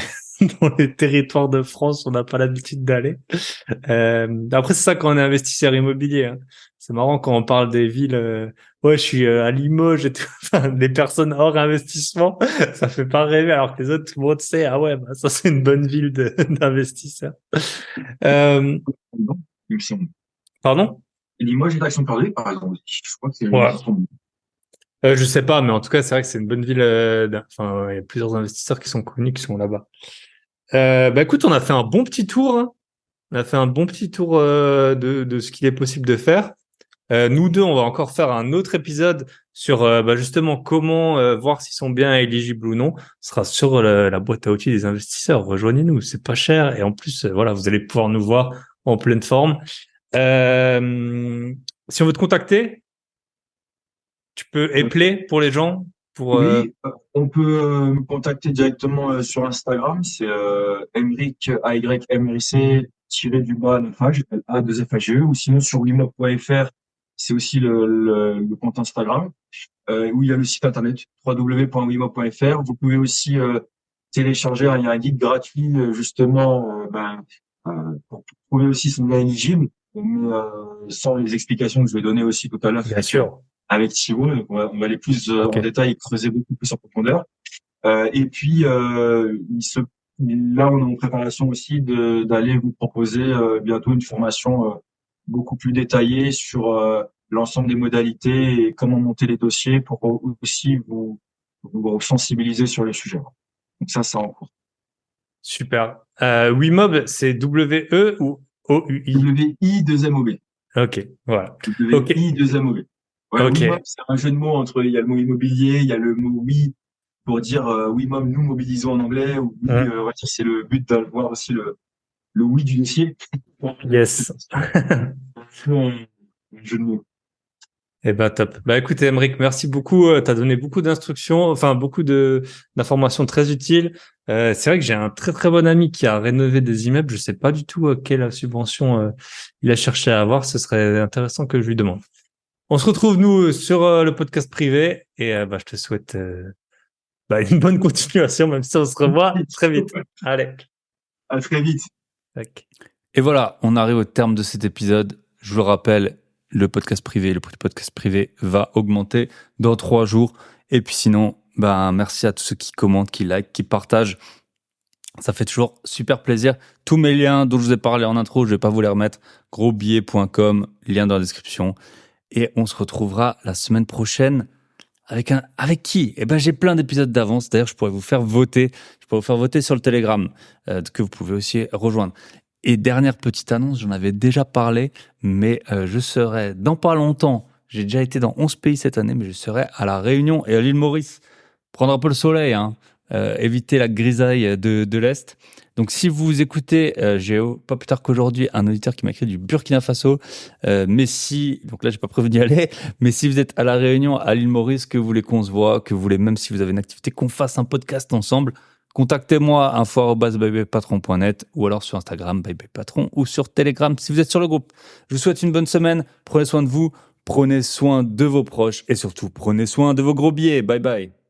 les territoires de France où on n'a pas l'habitude d'aller. Après, c'est ça quand on est investisseur immobilier, hein. C'est marrant quand on parle des villes, ouais, je suis à Limoges et tout. Enfin, des personnes hors investissement, ça fait pas rêver, alors que les autres, tout le monde sait, ah ouais, bah, ça c'est une bonne ville d'investisseurs. Non, il me semble. Pardon? Limoges et Action perdue, par exemple. Je crois que c'est Ouais. Je sais pas, mais en tout cas, c'est vrai que c'est une bonne ville. Enfin, il y a plusieurs investisseurs qui sont connus qui sont là-bas. Bah écoute, on a fait un bon petit tour, hein. On a fait un bon petit tour de ce qu'il est possible de faire. Nous deux, on va encore faire un autre épisode sur bah, justement comment voir s'ils sont bien éligibles ou non. Ce sera sur la boîte à outils des investisseurs. Rejoignez-nous, c'est pas cher et en plus, voilà, vous allez pouvoir nous voir en pleine forme. Si on veut te contacter, tu peux appeler pour les gens. Oui, on peut me contacter directement sur Instagram, c'est Emric AYMRIC -FH, A2FHE, ou sinon sur wimob.fr, c'est aussi le compte Instagram, où il y a le site internet www.wimob.fr. Vous pouvez aussi télécharger, il y a un guide gratuit justement pour trouver aussi son bien éligible, mais sans les explications que je vais donner aussi tout à l'heure. Bien sûr. Avec Thibaut, donc on va aller plus en détail et creuser beaucoup plus en profondeur. Et puis là, on est en préparation aussi d'aller vous proposer bientôt une formation beaucoup plus détaillée sur l'ensemble des modalités et comment monter les dossiers pour aussi vous sensibiliser sur le sujet. Donc ça en cours. Super. Wimob, c'est W-E ou O-U-I? W-I-2-M-O-B. Ok, voilà. W-I-2-M-O-B. Ouais, Ok. Wimob, c'est un jeu de mots il y a le mot immobilier, il y a le mot oui, pour dire oui, nous mobilisons en anglais, ou oui, on va dire c'est le but d'avoir aussi le oui du dossier. Yes. Un jeu de mots. Eh ben top. Bah écoute Aymeric, merci beaucoup. Tu as donné beaucoup d'instructions, enfin beaucoup d'informations très utiles. C'est vrai que j'ai un très très bon ami qui a rénové des immeubles. Je sais pas du tout quelle subvention il a cherché à avoir. Ce serait intéressant que je lui demande. On se retrouve nous sur le podcast privé et je te souhaite une bonne continuation, même si on se revoit très vite. Allez. À très vite. Tac. Et voilà, on arrive au terme de cet épisode. Je vous le rappelle, le podcast privé va augmenter dans 3 jours. Et puis sinon, merci à tous ceux qui commentent, qui likent, qui partagent. Ça fait toujours super plaisir. Tous mes liens dont je vous ai parlé en intro, je vais pas vous les remettre. Grosbillet.com, lien dans la description. Et on se retrouvera la semaine prochaine avec qui? J'ai plein d'épisodes d'avance. D'ailleurs, je pourrais vous faire voter. Je pourrais vous faire voter sur le Telegram, que vous pouvez aussi rejoindre. Et dernière petite annonce, j'en avais déjà parlé, mais je serai dans pas longtemps. J'ai déjà été dans 11 pays cette année, mais je serai à La Réunion et à l'île Maurice. Prendre un peu le soleil, éviter la grisaille de l'Est. Donc si vous écoutez, j'ai pas plus tard qu'aujourd'hui un auditeur qui m'a écrit du Burkina Faso, donc là j'ai pas prévu d'y aller, mais si vous êtes à La Réunion, à l'île Maurice, que vous voulez qu'on se voit, que vous voulez même si vous avez une activité, qu'on fasse un podcast ensemble, contactez-moi info@bybypatron.net ou alors sur Instagram bybypatron ou sur Telegram si vous êtes sur le groupe. Je vous souhaite une bonne semaine, prenez soin de vous, prenez soin de vos proches et surtout prenez soin de vos gros billets. Bye bye.